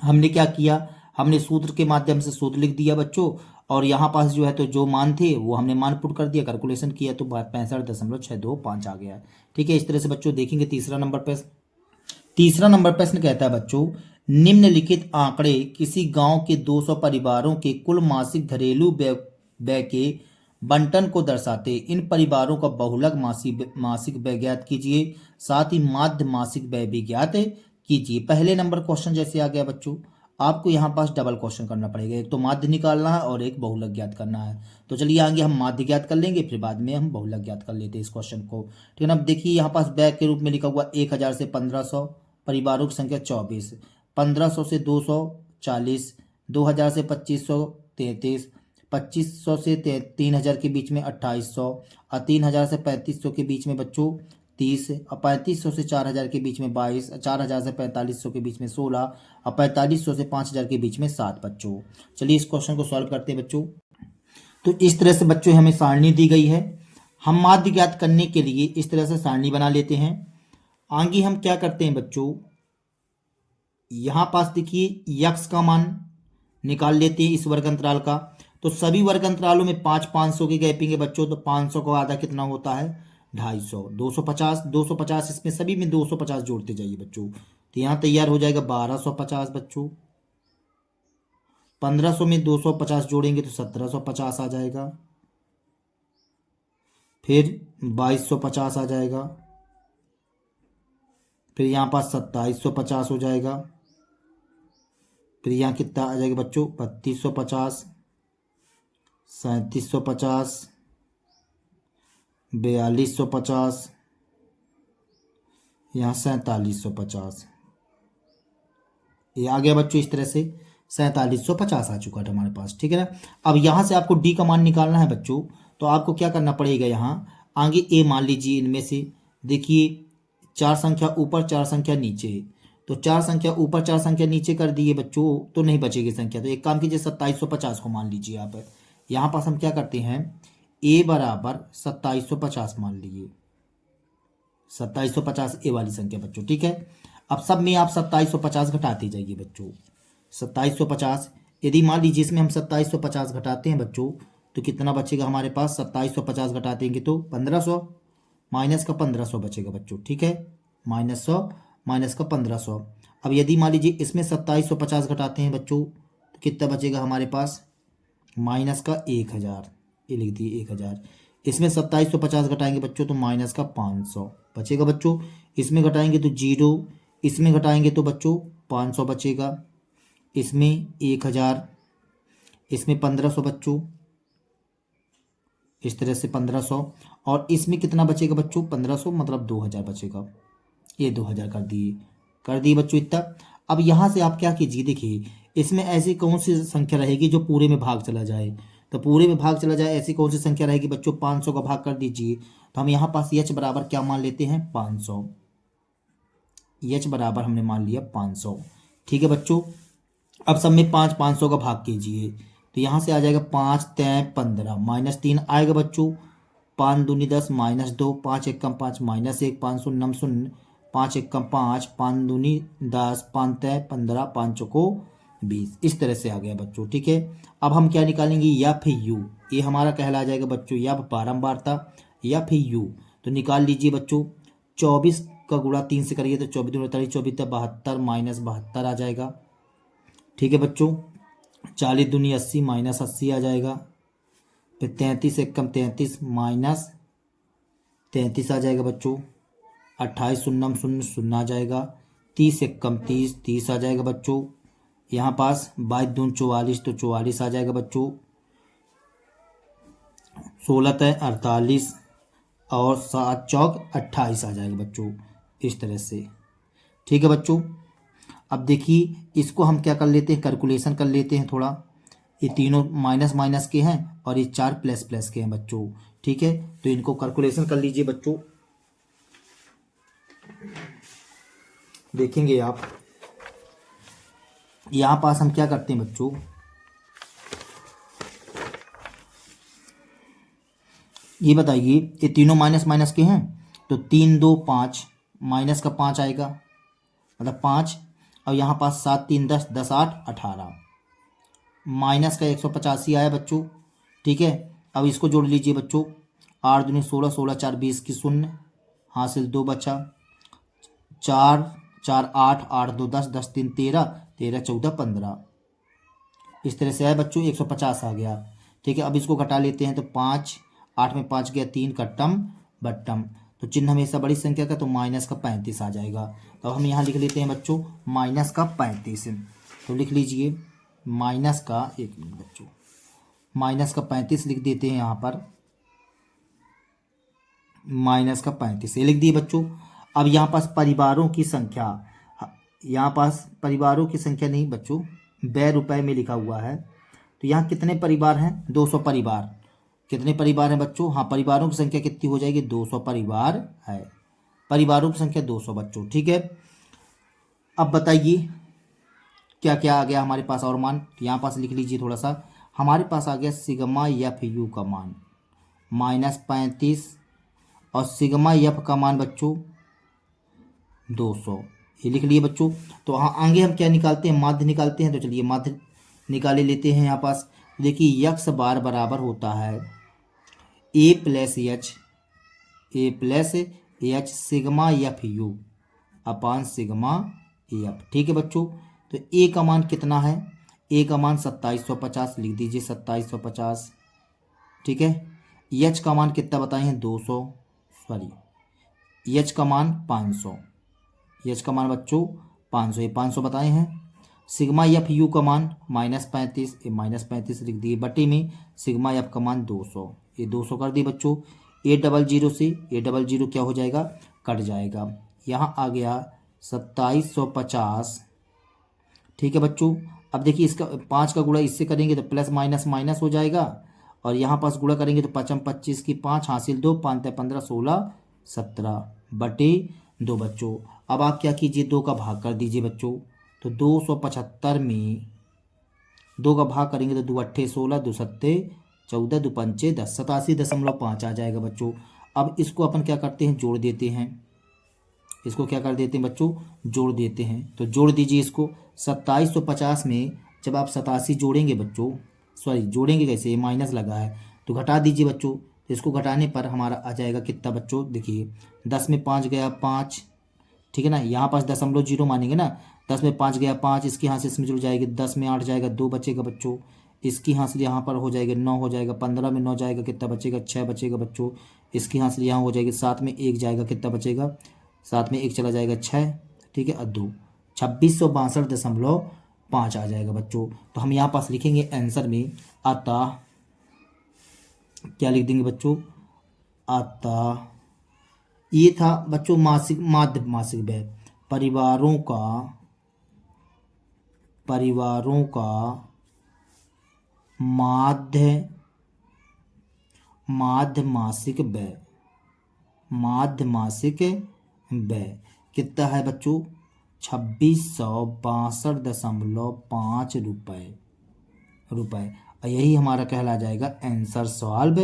Speaker 1: हमने क्या किया, हमने सूत्र के माध्यम से सूत्र लिख दिया बच्चों, और यहाँ पास जो है तो जो मान थे वो हमने मान पुट कर दिया, कैलकुलेशन किया तो 65.625 आ गया है। ठीक है, इस तरह से बच्चों देखेंगे तीसरा नंबर प्रश्न। तीसरा नंबर प्रश्न कहता है बच्चों, निम्नलिखित आंकड़े किसी गांव के 200 परिवारों के कुल मासिक घरेलू व्यय के बंटन को दर्शाते। इन परिवारों का बहुलक मासिक व्यय ज्ञात कीजिए, साथ ही माध्य मासिक व्यय भी ज्ञात कीजिए। पहले नंबर क्वेश्चन जैसे आ गया बच्चों, आपको यहाँ पास डबल क्वेश्चन करना पड़ेगा, एक तो माध्य निकालना है और एक बहुलक ज्ञात करना है। तो चलिए आगे हम माध्य ज्ञात कर लेंगे, फिर बाद में हम बहुलक ज्ञात कर लेते हैं इस क्वेश्चन को। ठीक है ना, अब देखिए यहाँ पास व्यय के रूप में लिखा हुआ 1000 से 1500, परिवारों की संख्या 24, 1500 से 240, 2000 से 2533, 2500 से 3000 के बीच में 2800, और 3000 से 3500 के बीच में बच्चों 30, और 3500 से 4000 के बीच में 22, 4000 से 4500 के बीच में 16, और 4500 से 5000 के बीच में 7 बच्चों। चलिए इस क्वेश्चन को सॉल्व करते हैं बच्चों। तो इस तरह से बच्चों हमें सारणी दी गई है। हम माध्य ज्ञात करने के लिए इस तरह से सारणी बना लेते हैं। आगे हम क्या करते हैं बच्चों, यहां पास देखिए यक्स का मान निकाल लेते हैं इस वर्ग अंतराल का। तो सभी वर्ग अंतरालों में 500 की गैपिंग है बच्चों, तो 500 का आधा कितना होता है 250, 250, 250, इसमें सभी में 250 जोड़ते जाइए बच्चों। तो यहाँ तैयार हो जाएगा 1250 बच्चों। 1500 में 250 जोड़ेंगे तो 1750 आ जाएगा। फिर 2250 आ जाएगा। फिर यहाँ पास 2750 हो जाएगा। फिर यहाँ कितना आ जाएगा बच्चों 3250, 3750, 4250, यहाँ 4750। ये आ गया बच्चों, इस तरह से 4750 आ चुका है हमारे पास, ठीक है ना। अब यहाँ से आपको डी का मान निकालना है बच्चों, तो आपको क्या करना पड़ेगा, यहाँ आगे ए मान लीजिए, इनमें से देखिए 4 संख्या ऊपर 4 संख्या नीचे, तो 4 संख्या ऊपर 4 संख्या नीचे कर दिए बच्चों तो नहीं बचेगी संख्या। तो एक काम कीजिए 2750 को मान लीजिए आप। यहाँ पास हम क्या करते हैं, ए बराबर 2750 मान लीजिए, 2750 ए वाली संख्या बच्चों, ठीक है। अब सब में आप 2750 घटाते जाइए बच्चों। 2750 यदि मान लीजिए इसमें हम 2750 घटाते हैं बच्चों तो कितना बचेगा हमारे पास, 2750 घटा देंगे तो 1500, माइनस का 1500 बचेगा बच्चों, ठीक है। -100 माइनस का 1500। अब यदि मान लीजिए इसमें 2750 घटाते हैं बच्चों तो कितना बचेगा हमारे पास, माइनस का 1000, ये लिख दिए 1000। इसमें 2750 घटाएंगे बच्चों तो माइनस का 500 बचेगा बच्चों। इसमें घटाएंगे तो 0, इसमें घटाएंगे तो बच्चों 500 बचेगा। इसमें 1000, इसमें 1500 बच्चों, इस तरह से 1500, और इसमें कितना बचेगा बच्चों 1500 मतलब 2000 बचेगा। ये 2000 कर दिए बच्चों इतना। अब यहाँ से आप क्या कीजिए, देखिए इसमें ऐसी कौन सी संख्या रहेगी जो पूरे में भाग चला जाए, तो पूरे में भाग चला जाए ऐसी कौन सी संख्या रहेगी बच्चों, 500 का भाग कर दीजिए। तो हम यहाँ पास h बराबर क्या मान लेते हैं 500, h बराबर हमने मान लिया 500, ठीक है बच्चों। अब सब में 500 का भाग कीजिए, तो यहाँ से आ जाएगा 5 3 15 -3 आएगा बच्चों, 5 दूनी 10 -2, 5 1 5 -1, 5 0 0, 5 1 5, 5 दूनी 10, 5 3 15, 5 चौको 20, इस तरह से आ गया बच्चों, ठीक है। अब हम क्या निकालेंगे, या फिर यू, ये हमारा कहला जाएगा बच्चों या बारंबारता या फिर यू। तो निकाल लीजिए बच्चों, 24 का गुणा 3 से करिए तो 24 दूनी 48, 24 72 -72 आ जाएगा, ठीक है बच्चों। 40 दूनी 80 -80 आ जाएगा। फिर 33 1 33 -33 आ जाएगा बच्चों। 28 0 0 0 आ जाएगा। 30 1 30 30 आ जाएगा बच्चों। यहाँ पास 22 दून 44 तो 44 आ जाएगा बच्चों। 16 तय 48 और 7 चौक 28 आ जाएगा बच्चों, इस तरह से, ठीक है बच्चों। अब देखिए इसको हम क्या कर लेते हैं, कैलकुलेशन कर लेते हैं थोड़ा। ये तीनों माइनस माइनस के हैं और ये 4 प्लस प्लस के हैं बच्चों, ठीक है। तो इनको कैलकुलेशन कर लीजिए बच्चों, देखेंगे आप। यहाँ पास हम क्या करते हैं बच्चों, ये बताइए, ये तीनों माइनस माइनस के हैं तो 3 2 5 माइनस का 5 आएगा मतलब 5, और यहाँ पास 7 3 10 10 8 18 माइनस का 185 आया बच्चों, ठीक है। अब इसको जोड़ लीजिए बच्चों, 8 दूनी 16 16 4 20 की 0 हासिल 2 बचा, 4 4 8 8 2 10 10 3 13 13 14 15, इस तरह से आया बच्चों, 150 आ गया, ठीक है। अब इसको घटा लेते हैं तो 5 8 में 5 गया 3 कट्टम बट्टम, तो चिन्ह हमेशा बड़ी संख्या का, तो माइनस का 35 आ जाएगा। तो हम यहाँ लिख लेते हैं बच्चों माइनस का 35, तो लिख लीजिए माइनस का, एक मिनट बच्चों, माइनस का 35 लिख देते हैं यहाँ पर, माइनस का 35 ये लिख दिए बच्चों। अब यहाँ पास परिवारों की संख्या, यहाँ पास परिवारों की संख्या नहीं बच्चों, व्यय रुपए में लिखा हुआ है। तो यहाँ कितने परिवार हैं? 200 परिवार। कितने परिवार हैं बच्चों? हाँ, परिवारों की संख्या कितनी हो जाएगी? 200 परिवार है। परिवारों की संख्या 200 बच्चों, ठीक है। अब बताइए क्या क्या आ गया हमारे पास और मान, यहाँ पास लिख लीजिए थोड़ा सा। हमारे पास आ गया सिग्मा एफ यू का मान -35 और सिग्मा एफ का मान बच्चों 200, ये लिख लिए बच्चों। तो हाँ, आगे हम क्या निकालते हैं? माध्य निकालते हैं। तो चलिए माध्य निकाले लेते हैं। यहाँ पास देखिए यक्स बार बराबर होता है A plus H sigma F U upon sigma F, ठीक है बच्चों। तो ए का मान कितना है? ए का मान 2750, लिख दीजिए 2750, ठीक है। एच का मान कितना बताए हैं? 200, सॉरी एच का मान 500, एच का मान बच्चों 500, ये 500 बताए हैं। सिग्मा एफ यू का मान -35, ये -35 लिख दिए बटे में सिग्मा एफ का मान 200, ये 200 कर दिए बच्चों। 800 से 800 क्या हो जाएगा? कट जाएगा। यहाँ आ गया 2750, ठीक है बच्चों। अब देखिए इसका 5 का गुणा इससे करेंगे तो प्लस माइनस माइनस हो जाएगा, और यहाँ पास गुणा करेंगे तो 5 25 की 5 हासिल 2, 5 15 16 17 बटे 2 बच्चों। अब आप क्या कीजिए? 2 का भाग कर दीजिए बच्चों। तो 275 में 2 का भाग करेंगे तो 2 अट्ठे 16, 2 सत्ते 14, 2 पंचे 10, 87.5 आ जाएगा बच्चों। अब इसको अपन क्या करते हैं? जोड़ देते हैं। इसको क्या कर देते हैं बच्चों? जोड़ देते हैं। तो जोड़ दीजिए इसको। 2750 में जब आप 87 जोड़ेंगे बच्चों, सॉरी जोड़ेंगे कैसे? माइनस लगा है तो घटा दीजिए बच्चों। तो इसको घटाने पर हमारा आ जाएगा कितना बच्चों? देखिए 10 में 5 गया 5, ठीक है ना। यहाँ पास 0.0 मानेंगे ना। 10 में 5 गया 5, इसकी हासिल इसमें जुड़ जाएगी। 10 में 8 जाएगा 2 बचेगा बच्चों, इसकी हासिल यहाँ पर हो जाएगी 9 हो जाएगा। 15 में 9 जाएगा कितना बचेगा? 6 बचेगा बच्चों, इसकी हासिल यहाँ हो जाएगी। 7 में 1 जाएगा कितना बचेगा? 7 में 1 चला जाएगा 6, ठीक है। और 2 2662.5 आ जाएगा बच्चों। तो हम यहाँ पास लिखेंगे आंसर में अतः क्या लिख देंगे बच्चों? अतः ये था बच्चों मासिक माध्य मासिक व्यय, परिवारों का माध्य मासिक व्यय, माध्य मासिक व्यय कितना है बच्चों? 2662.5 रुपये। और यही हमारा कहला जाएगा आंसर सॉल्व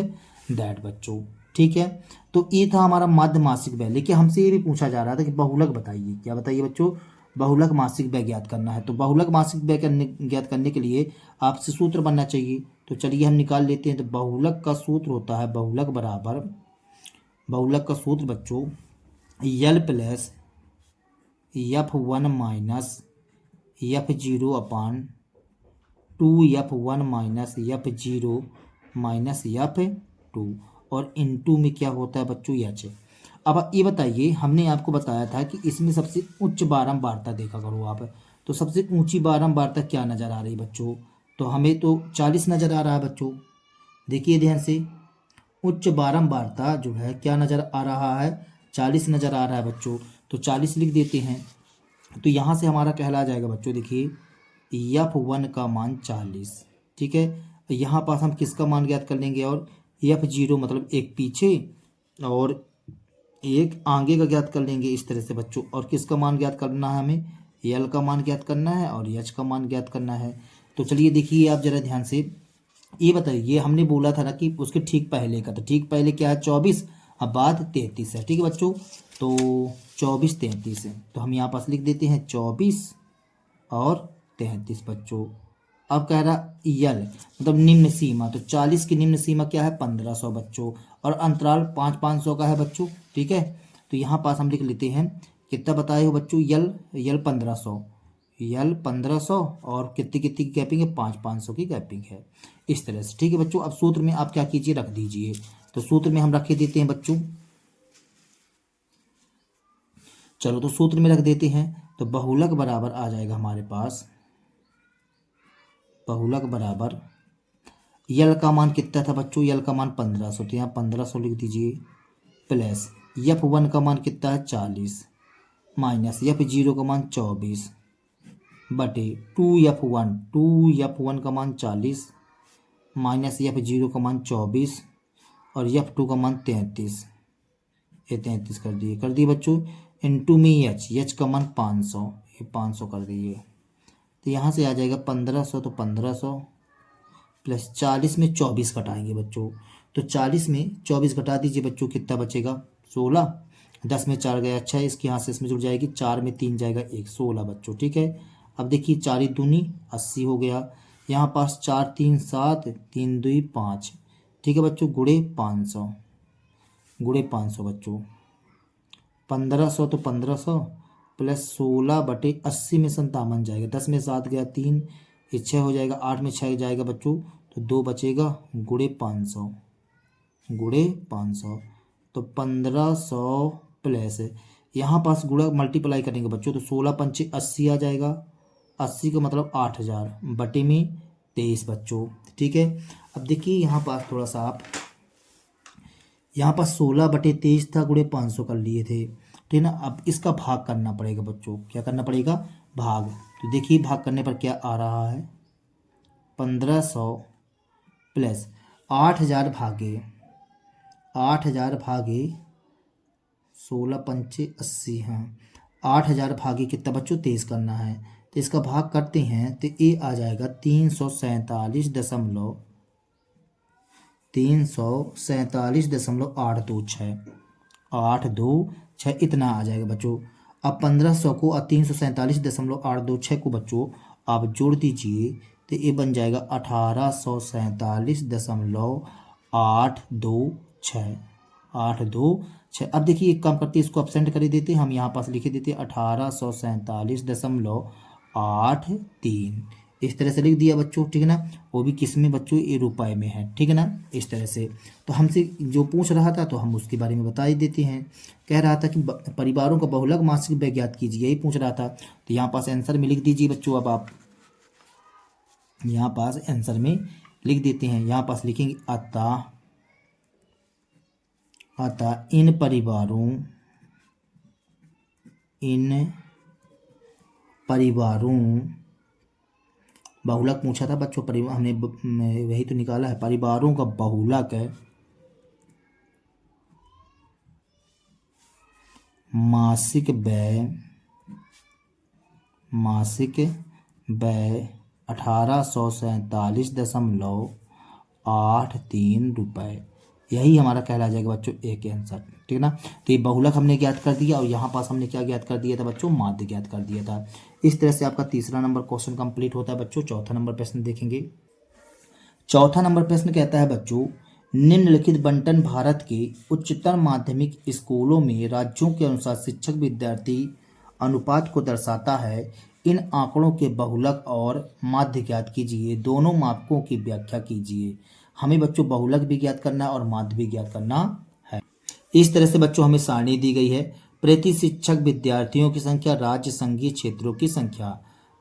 Speaker 1: दैट बच्चों, ठीक है। तो ये था हमारा माध्य मासिक व्यय। लेकिन हमसे ये भी पूछा जा रहा था कि बहुलक बताइए। क्या बताइए बच्चों? बहुलक मासिक व्यय ज्ञात करना है। तो बहुलक मासिक व्यय ज्ञात करने के लिए आपसे सूत्र बनना चाहिए। तो चलिए हम निकाल लेते हैं। तो बहुलक का सूत्र होता है बहुलक का सूत्र बच्चों यल प्लस F1 माइनस F0 अपान 2F1 minus F0 minus F2 और इनटू में क्या होता है बच्चों? एच। अब ये बताइए, हमने आपको बताया था कि इसमें सबसे उच्च बारंबारता देखा करो आप। तो सबसे ऊंची बारंबारता क्या नज़र आ रही है बच्चों? तो हमें तो 40 नज़र आ रहा है बच्चों। देखिए ध्यान से, उच्च बारंबारता जो है क्या नज़र आ रहा है? 40 नज़र आ रहा है बच्चों। तो 40 लिख देते हैं। तो यहाँ से हमारा कहला जाएगा बच्चों, देखिए F1 का मान 40, ठीक है। यहाँ पास हम किसका मान ज्ञात कर लेंगे? और F0 मतलब एक पीछे और एक आगे का ज्ञात कर लेंगे इस तरह से बच्चों। और किसका मान ज्ञात करना है? हमें यल का मान ज्ञात करना है और एच का मान ज्ञात करना है। तो चलिए देखिए आप जरा ध्यान से, ये बताइए, ये हमने बोला था ना कि उसके ठीक पहले का, तो ठीक पहले क्या है? 24, अब बाद 33 है, ठीक है बच्चों। तो 24 33 है। तो हम यहाँ पास लिख देते हैं 24 और 33 बच्चों। अब कह रहा यल मतलब निम्न सीमा, तो 40 की निम्न सीमा क्या है? 1500 बच्चों, और अंतराल 500 का है बच्चों, ठीक है। तो यहाँ पास हम लिख लेते हैं कितना बताए हो बच्चों? यल 1500 और कितनी कितनी की गैपिंग है? 500 की गैपिंग है, इस तरह से, ठीक है बच्चों। अब सूत्र में आप क्या कीजिए? रख दीजिए। तो सूत्र में हम रख देते हैं बच्चों, चलो तो सूत्र में रख देते हैं। तो बहुलक बराबर आ जाएगा हमारे पास, बहुलक बराबर यल का मान कितना था बच्चों? यल का मान 1500, तो यहाँ 1500 लिख दीजिए, प्लस F1 का मान कितना है? 40, माइनस F0 का मान 24 बटे 2F1, 2F1 का मान 40 माइनस F0 का मान 24 और F2 का मान 33, ये 33 कर दिए बच्चों। इंटू में H का मान 500, ये 500 कर दिए। तो यहाँ से आ जाएगा 1500, तो 1500 प्लस 40 में 24 घटाएंगे बच्चों, तो 40 में 24 घटा दीजिए बच्चों, कितना बचेगा 16। 10 में 4 गया 6, इसके यहाँ से इसमें जुड़ जाएगी, 4 में 3 जाएगा 1, 16 बच्चों। ठीक है, अब देखिए 4 दूनी 80 हो गया, यहाँ पास 4 3 7, 3 2 5। ठीक है बच्चों, गुणे 500, गुणे 500 बच्चों। 1500 तो 1500 प्लस 16 बटे 80 में 57 जाएगा, 10 में 7 गया 3, ये 6 हो जाएगा, 8 में 6 जाएगा बच्चों, तो 2 बचेगा, गुणे 500, गुणे 500। तो 1500 प्लस यहाँ पास गुणा मल्टीप्लाई करेंगे बच्चों, तो 16 पंचे 80 आ जाएगा, 80 का मतलब 8000 बटे में 23 बच्चों। ठीक है, अब देखिए यहाँ पास थोड़ा सा आप यहाँ पर 16 बटे 23 था, गुणे 500 कर लिए थे। ठीक है ना, अब इसका भाग करना पड़ेगा बच्चों, क्या करना पड़ेगा, भाग। तो देखिए भाग करने पर क्या आ रहा है, 1500 प्लस 8000 भागे 8000 भागे 16 पंचे 80, हाँ 8000 भागे कितना बच्चों 23 करना है, तो इसका भाग करते हैं तो ये आ जाएगा 347.826, 826 इतना आ जाएगा बच्चों। अब 1500 को और 347.826 को बच्चों आप जोड़ दीजिए, तो ये बन जाएगा 1847.826, 826। अब देखिए एक काम करते इसको अपसेंट कर देते, हम यहाँ पास लिख देते 1847.83, इस तरह से लिख दिया बच्चों। ठीक है ना, वो भी किस में बच्चों, ये रुपए में है। ठीक है ना, इस तरह से। तो हमसे जो पूछ रहा था तो हम उसके बारे में बता ही देते हैं। कह रहा था कि परिवारों का बहुलक मासिक व्यय ज्ञात कीजिए, यही पूछ रहा था। तो यहाँ पास आंसर में लिख दीजिए बच्चों। अब आप यहाँ पास आंसर में लिख देते हैं, यहाँ पास लिखेंगे अतः इन परिवारों बहुलक पूछा था बच्चों, परिवार हमने वही तो निकाला है, परिवारों का बहुलक है मासिक व्यय 1847.83 रुपये, यही हमारा कहला जाएगा बच्चों एक आंसर। ठीक है ना, तो ये बहुलक हमने ज्ञात कर दिया और यहाँ पास हमने क्या ज्ञात कर दिया था बच्चों, माध्य ज्ञात कर दिया था। इस तरह से आपका तीसरा नंबर क्वेश्चन कंप्लीट होता है बच्चों। चौथा नंबर प्रश्न देखेंगे। चौथा नंबर प्रश्न कहता है बच्चों, निम्नलिखित बंटन भारत के उच्चतर माध्यमिक स्कूलों में राज्यों के अनुसार शिक्षक विद्यार्थी अनुपात को दर्शाता है। इन आंकड़ों के बहुलक और माध्य ज्ञात कीजिए, दोनों मापकों की व्याख्या कीजिए। हमें बच्चों बहुलक भी ज्ञात करना है और माध्य भी ज्ञात करना है। इस तरह से बच्चों हमें सारणी दी गई है। प्रति शिक्षक विद्यार्थियों की संख्या, राज्य संघीय क्षेत्रों की संख्या।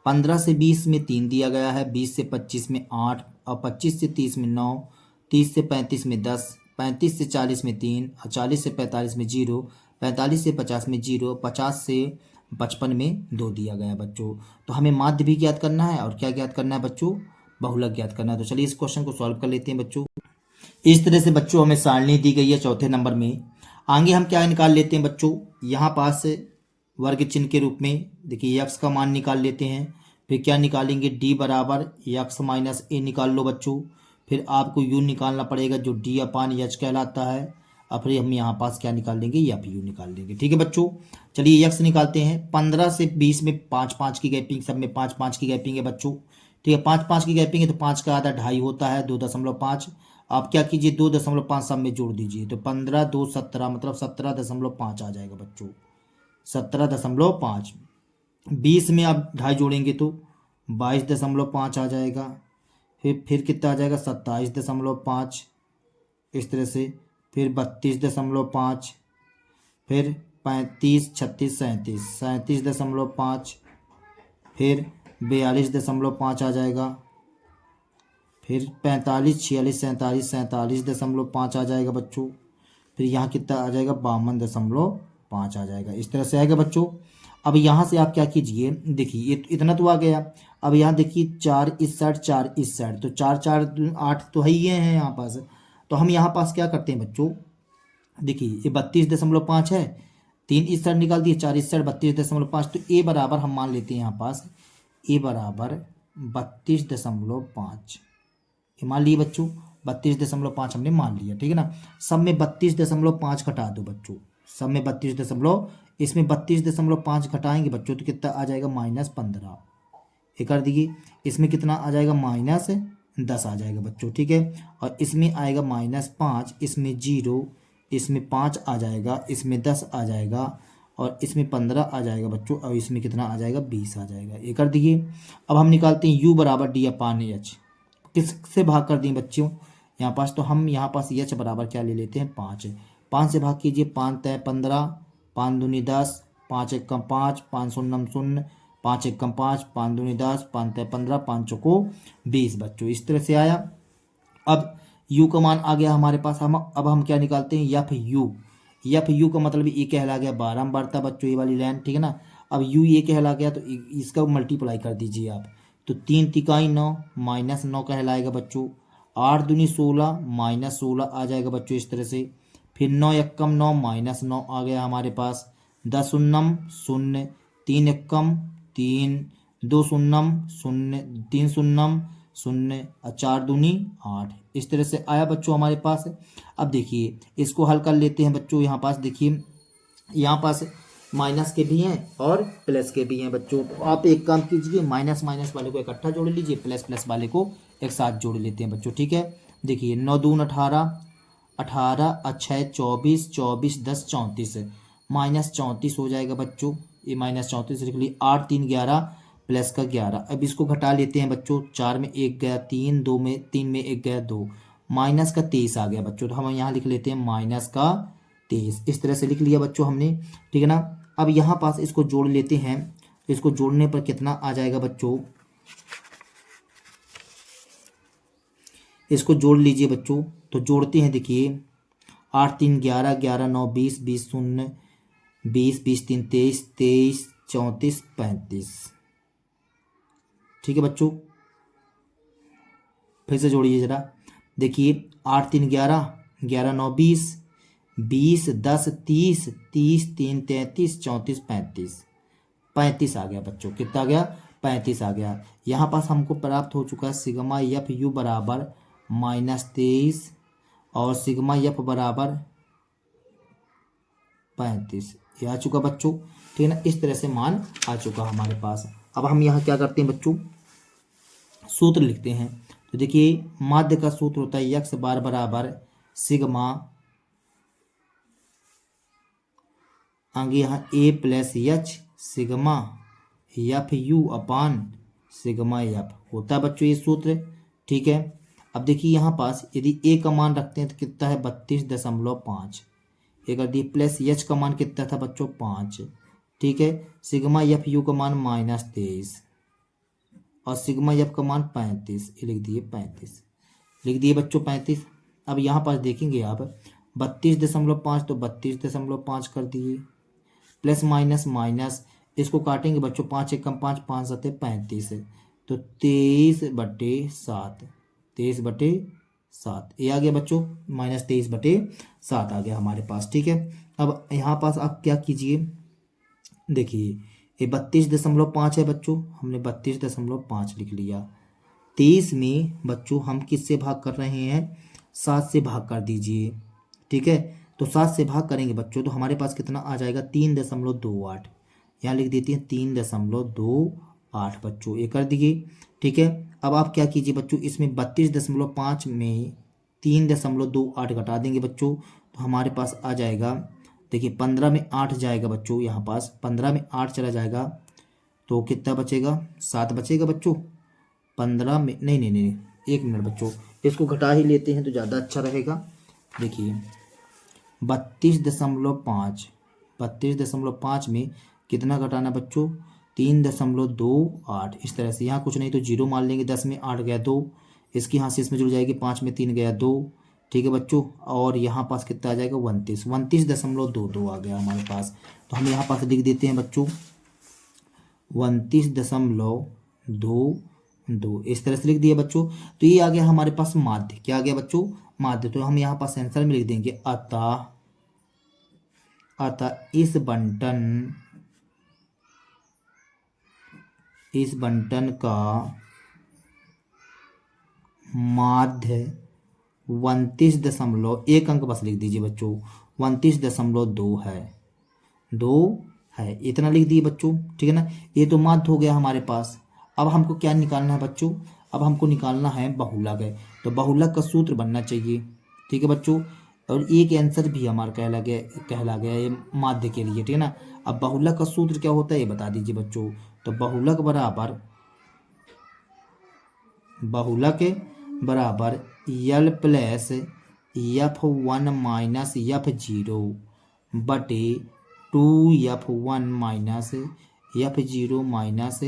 Speaker 1: 15 से 20 में 3 दिया गया है, 20 से 25 में 8 और 25 से 30 में 9, 30 से 35 में 10, 35 से 40 में 3 और 40 से 45 में 0, 45 से 50 में 0, 50 से 55 में 2 दिया गया है बच्चों। तो हमें माध्य भी ज्ञात करना है और क्या ज्ञात करना है बच्चों, बहुलक ज्ञात करना है। तो चलिए इस क्वेश्चन को सॉल्व कर लेते हैं बच्चों। इस तरह से बच्चों हमें सारणी दी गई है चौथे नंबर में। आगे हम क्या निकाल लेते हैं बच्चों, यहाँ पास वर्ग चिन्ह के रूप में देखिए यक्स का मान निकाल लेते हैं। फिर क्या निकालेंगे, डी बराबर यक्स माइनस ए निकाल लो बच्चों। फिर आपको यू निकालना पड़ेगा जो डी अपान यच कहलाता है। और फिर हम यहाँ पास क्या निकाल लेंगे, एफ यू निकाल लेंगे। ठीक है बच्चों, चलिए यक्स निकालते हैं। 15 से 20 में 5-5 की गैपिंग, सब में 5-5 की गैपिंग है बच्चों। ठीक है, 5-5 की गैपिंग है तो 5 का आधा 2.5 होता है, 2.5। आप क्या कीजिए 2.5 सब में जोड़ दीजिए, तो 15 2 17 मतलब 17.5 आ जाएगा बच्चों, 17.5। 20 में आप 2.5 जोड़ेंगे तो 22.5 आ जाएगा। फिर कितना आ जाएगा 27.5, इस तरह से। फिर 32.5, फिर 35 36 37 37.5, फिर 42.5 आ जाएगा। फिर 45 46 47 47.5 आ जाएगा बच्चों। फिर यहाँ कितना आ जाएगा 52.5 5 आ जाएगा। इस तरह से आएगा बच्चों। अब यहाँ से आप क्या कीजिए, देखिए ये इतना तो आ गया। अब यहाँ देखिए 4 इस साइड 4 इस साइड, तो 4 4 8 तो है ही है यहाँ पास। तो हम यहाँ पास क्या करते हैं बच्चों, देखिए ये 32.5 है, 3 इस साइड निकाल दिए, 4 इस साइड, 32.5। तो ए बराबर हम मान लेते हैं यहाँ पास, ए बराबर 32.5 ये मान लिए बच्चों। 32.5 हमने मान लिया, ठीक है ना। सब में 32.5 घटा दो बच्चों, सब में 32 दशमलव, इसमें 32.5 घटाएंगे बच्चों तो कितना आ जाएगा -15। ये कर दिए। इसमें कितना आ जाएगा -10 आ जाएगा बच्चों, ठीक है। और इसमें आएगा -5, इसमें 0, इसमें 5 आ जाएगा, इसमें 10 आ जाएगा, और इसमें 15 आ जाएगा बच्चों, और इसमें कितना आ जाएगा 20 आ जाएगा। ये कर दिए। अब हम निकालते हैं u बराबर d/h। किससे भाग कर दिए बच्चों यहाँ पास, तो हम यहाँ पास h बराबर क्या ले लेते हैं 5। 5 से भाग कीजिए, 5 × 15, 5 दूनी 10, 5 × 1 = 5, 5 शून्यम 0, 5 × 1 = 5, 5 दूनी 10, 5 × 15, 5 चौको 20 बच्चों। इस तरह से आया। अब u का मान आ गया हमारे पास। अब हम क्या निकालते हैं, एफ यू का मतलब ये कहला गया बारंबारता बच्चों, ये वाली लाइन, ठीक है ना। अब u ये कहला गया तो इसका मल्टीप्लाई कर दीजिए आप, तो 3 तिकाई 9 -9 कहलाएगा बच्चों। 8 दूनी 16 -16 आ जाएगा बच्चों। इस तरह से फिर 9 एकम 9 -9 आ गया हमारे पास। 10 शून्यम 0, 3 एकम 3, 2 शून्यम 0, 3 शून्यम 0, और 4 दूनी 8। इस तरह से आया बच्चों हमारे पास। अब देखिए इसको हल कर लेते हैं बच्चों। यहाँ पास देखिए, यहाँ पास माइनस के भी हैं और प्लस के भी हैं बच्चों। तो आप एक काम कीजिए, माइनस वाले को इकट्ठा जोड़ लीजिए, प्लस वाले को एक साथ जोड़ लेते हैं बच्चों, ठीक है। देखिए 9 दून 18, 18 और 6 24, 24 10 34, -34 हो जाएगा बच्चों। ये -34 लिख लिए। 8 3 11 प्लस का 11। अब इसको घटा लेते हैं बच्चों। 4 में 1 गया, 3 2 में 3 में 1 गया 2, माइनस का 23 आ गया बच्चों। तो हम यहाँ लिख लेते हैं -23। इस तरह से लिख लिया बच्चों हमने, ठीक है ना। अब यहाँ पास इसको जोड़ लेते हैं, तो इसको जोड़ने पर कितना आ जाएगा बच्चों, इसको जोड़ लीजिए बच्चों। तो जोड़ते हैं, देखिए 8 3 11, 11 9 20, 20 0 20, 20 3 23, 23 34 35, ठीक है बच्चों। फिर से जोड़िए जरा, देखिए 8 3 11, 11 9 20, 20 10 30, 30 3 33, 34 35, 35 आ गया बच्चों। कितना आ गया, 35 आ गया। यहाँ पास हमको प्राप्त हो चुका है सिग्मा एफ यू बराबर -23 और सिग्मा एफ बराबर 35। ये आ चुका बच्चों, ठीक है ना। इस तरह से मान आ चुका हमारे पास। अब हम यहाँ क्या करते हैं बच्चों, सूत्र लिखते हैं। तो देखिए माध्य का सूत्र होता है x बार बराबर सिग्मा, आगे यहाँ a plus H sigma F U upon sigma F होता है बच्चों ये सूत्र, ठीक है। अब देखिए यहाँ पास यदि a का मान रखते हैं तो कितना है 32.5, ये कर दिए। प्लस एच का मान कितना था बच्चों 5, ठीक है। सिग्मा एफ यू का मान -23 और सिग्मा एफ का मान 35, ये लिख दिए 35, लिख दिए बच्चों 35। अब यहाँ पास देखेंगे आप 32.5 तो 32.5 कर दिए, प्लस माइनस माइनस इसको काटेंगे बच्चों, 5 एकम 5, 5 7 35, तो 23/7, 23/7 ये आ गया बच्चों, -23/7 आ गया हमारे पास, ठीक है। अब यहाँ पास आप क्या कीजिए, देखिए ये 32.5 है बच्चों, हमने 32.5 लिख लिया। 23 में बच्चों हम किससे भाग कर रहे हैं, 7 से भाग कर दीजिए, ठीक है। तो 7 से भाग करेंगे बच्चों तो हमारे पास कितना आ जाएगा 3.28, यहाँ लिख देते हैं 3.28 बच्चों, ये कर दिए, ठीक है। अब आप क्या कीजिए बच्चों, इसमें 32.5 में 3.28 घटा देंगे बच्चों, तो हमारे पास आ जाएगा, देखिए 15 में 8 जाएगा बच्चों, यहाँ पास 15 में 8 चला जाएगा तो कितना बचेगा 7 बचेगा बच्चों। 15 में नहीं, 1 मिनट बच्चों, इसको घटा ही लेते हैं तो ज़्यादा अच्छा रहेगा। देखिए 32.5 में कितना घटाना बच्चों 3.28, इस तरह से। यहाँ कुछ नहीं तो 0 मान लेंगे, 10 में 8 गया 2, इसकी यहाँ से इसमें जुड़ जाएगी, 5 में 3 गया 2, ठीक है बच्चों। और यहाँ पास कितना आ जाएगा 29.22 आ गया हमारे पास। तो हम यहाँ पास लिख देते हैं बच्चों 29.22, इस तरह से लिख दिया बच्चों। तो ये आ गया हमारे पास माध्य। क्या आ गया बच्चों? माध्य। तो हम यहाँ पास आंसर में लिख देंगे अतः इस बंटन का माध्य 29 एक अंक बस लिख दीजिए बच्चों, 29.2 है, 2 है, इतना लिख दिए बच्चों। ठीक है ना, ये तो माध्य हो गया हमारे पास। अब हमको क्या निकालना है बच्चों? अब हमको निकालना है बहुलक है। तो बहुलक का सूत्र बनना चाहिए। ठीक है बच्चों। और एक आंसर भी हमारा कहला गया ये माध्य के लिए। ठीक है ना। अब बहुलक का सूत्र क्या होता है ये बता दीजिए बच्चों। तो बहुलक बराबर यल प्लस F1 माइनस F0 बटे 2F1 minus F0 minus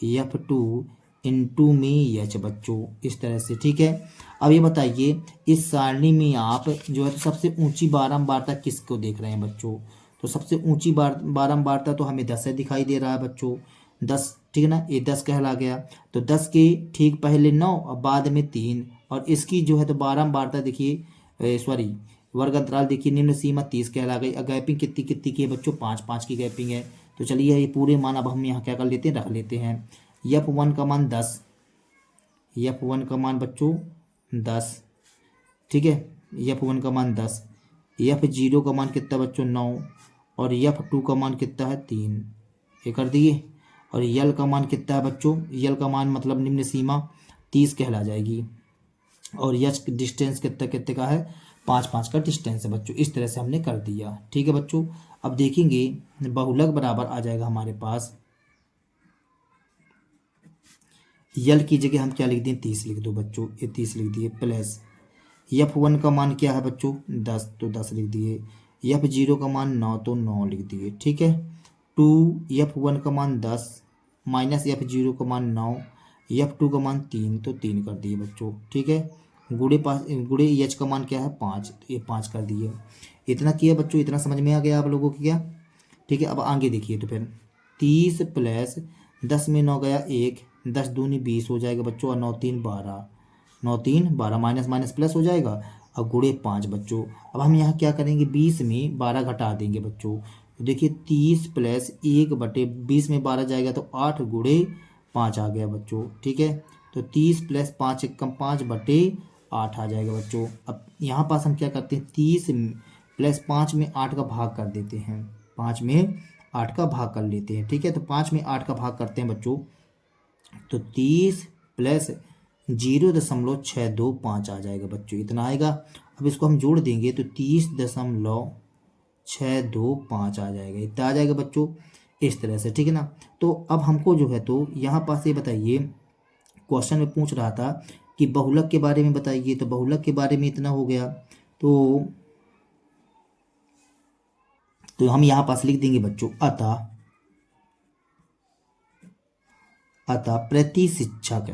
Speaker 1: F2 into में एच बच्चों, इस तरह से। ठीक है। अब ये बताइए इस सारणी में आप जो है तो सबसे ऊंची बारंबारता किसको देख रहे हैं बच्चों? तो सबसे ऊंची बारंबारता तो हमें 10 दिखाई दे रहा है बच्चों, 10। ठीक है ना, ये 10 कहला गया। तो 10 के ठीक पहले 9 और बाद में 3, और इसकी जो है तो बारंबारता देखिए, सॉरी वर्ग अंतराल देखिए, निम्न सीमा 30 कहला गई। गैपिंग कितनी कितनी की है बच्चों? 5 की गैपिंग है। तो चलिए ये पूरे मान अब हम यहाँ क्या कर लेते हैं, रख लेते हैं। F1 का मान 10, F1 का मान बच्चों 10। ठीक है, F1 का मान 10, F0 का मान कितना बच्चों 9, और F2 का मान कितना है 3, ये कर दिए। और यल का मान कितना है बच्चों? यल का मान मतलब निम्न सीमा 30 कहला जाएगी। और यच डिस्टेंस कितना कितने का है? 5 का डिस्टेंस है बच्चों। इस तरह से हमने कर दिया। ठीक है बच्चों। अब देखेंगे बहुलक बराबर आ जाएगा हमारे पास, यल की जगह हम क्या लिख दें, 30 लिख दो बच्चों, ये 30 लिख दिए, प्लस F1 का मान क्या है बच्चों 10, तो 10 लिख दिए। F0 का मान 9, तो 9 लिख दिए। ठीक है। 2F1 का मान 10 माइनस F0 का मान 9, F2 का मान 3, तो 3 कर दिए बच्चों। ठीक है। गुड़े एच का मान क्या है 5, तो ये 5 कर दिए। इतना किया बच्चों, इतना समझ में आ गया आप लोगों को क्या? ठीक है। अब आगे देखिए तो फिर 30 प्लस 10 में 9 गया 1, 10 दूनी 20 हो जाएगा बच्चों, और 9 3 12, 9 3 12 माइनस माइनस प्लस हो जाएगा, और गुड़े 5 बच्चों। अब हम यहाँ क्या करेंगे, 20 में 12 घटा देंगे बच्चों। तो देखिए 30 प्लस 1 बटे 20 में 12 जाएगा तो 8 गुड़े 5 आ गया बच्चों। ठीक है। तो 30 प्लस 5 एकम 5 बटे 8 आ जाएगा बच्चों। अब यहाँ पास हम क्या करते हैं, 30 प्लस 5 में 8 का भाग कर देते हैं, 5 में 8 का भाग कर लेते हैं। ठीक है। तो 5 में 8 का भाग करते हैं बच्चों, तो 30 प्लस 0.625 आ जाएगा बच्चों, इतना आएगा। अब इसको हम जोड़ देंगे तो 30.625 आ जाएगा, इतना आ जाएगा बच्चों, इस तरह से। ठीक है ना। तो अब हमको जो है तो यहाँ पास ये बताइए, क्वेश्चन में पूछ रहा था कि बहुलक के बारे में बताइए, तो बहुलक के बारे में इतना हो गया। तो हम यहाँ पास लिख देंगे बच्चों अतः प्रति शिक्षक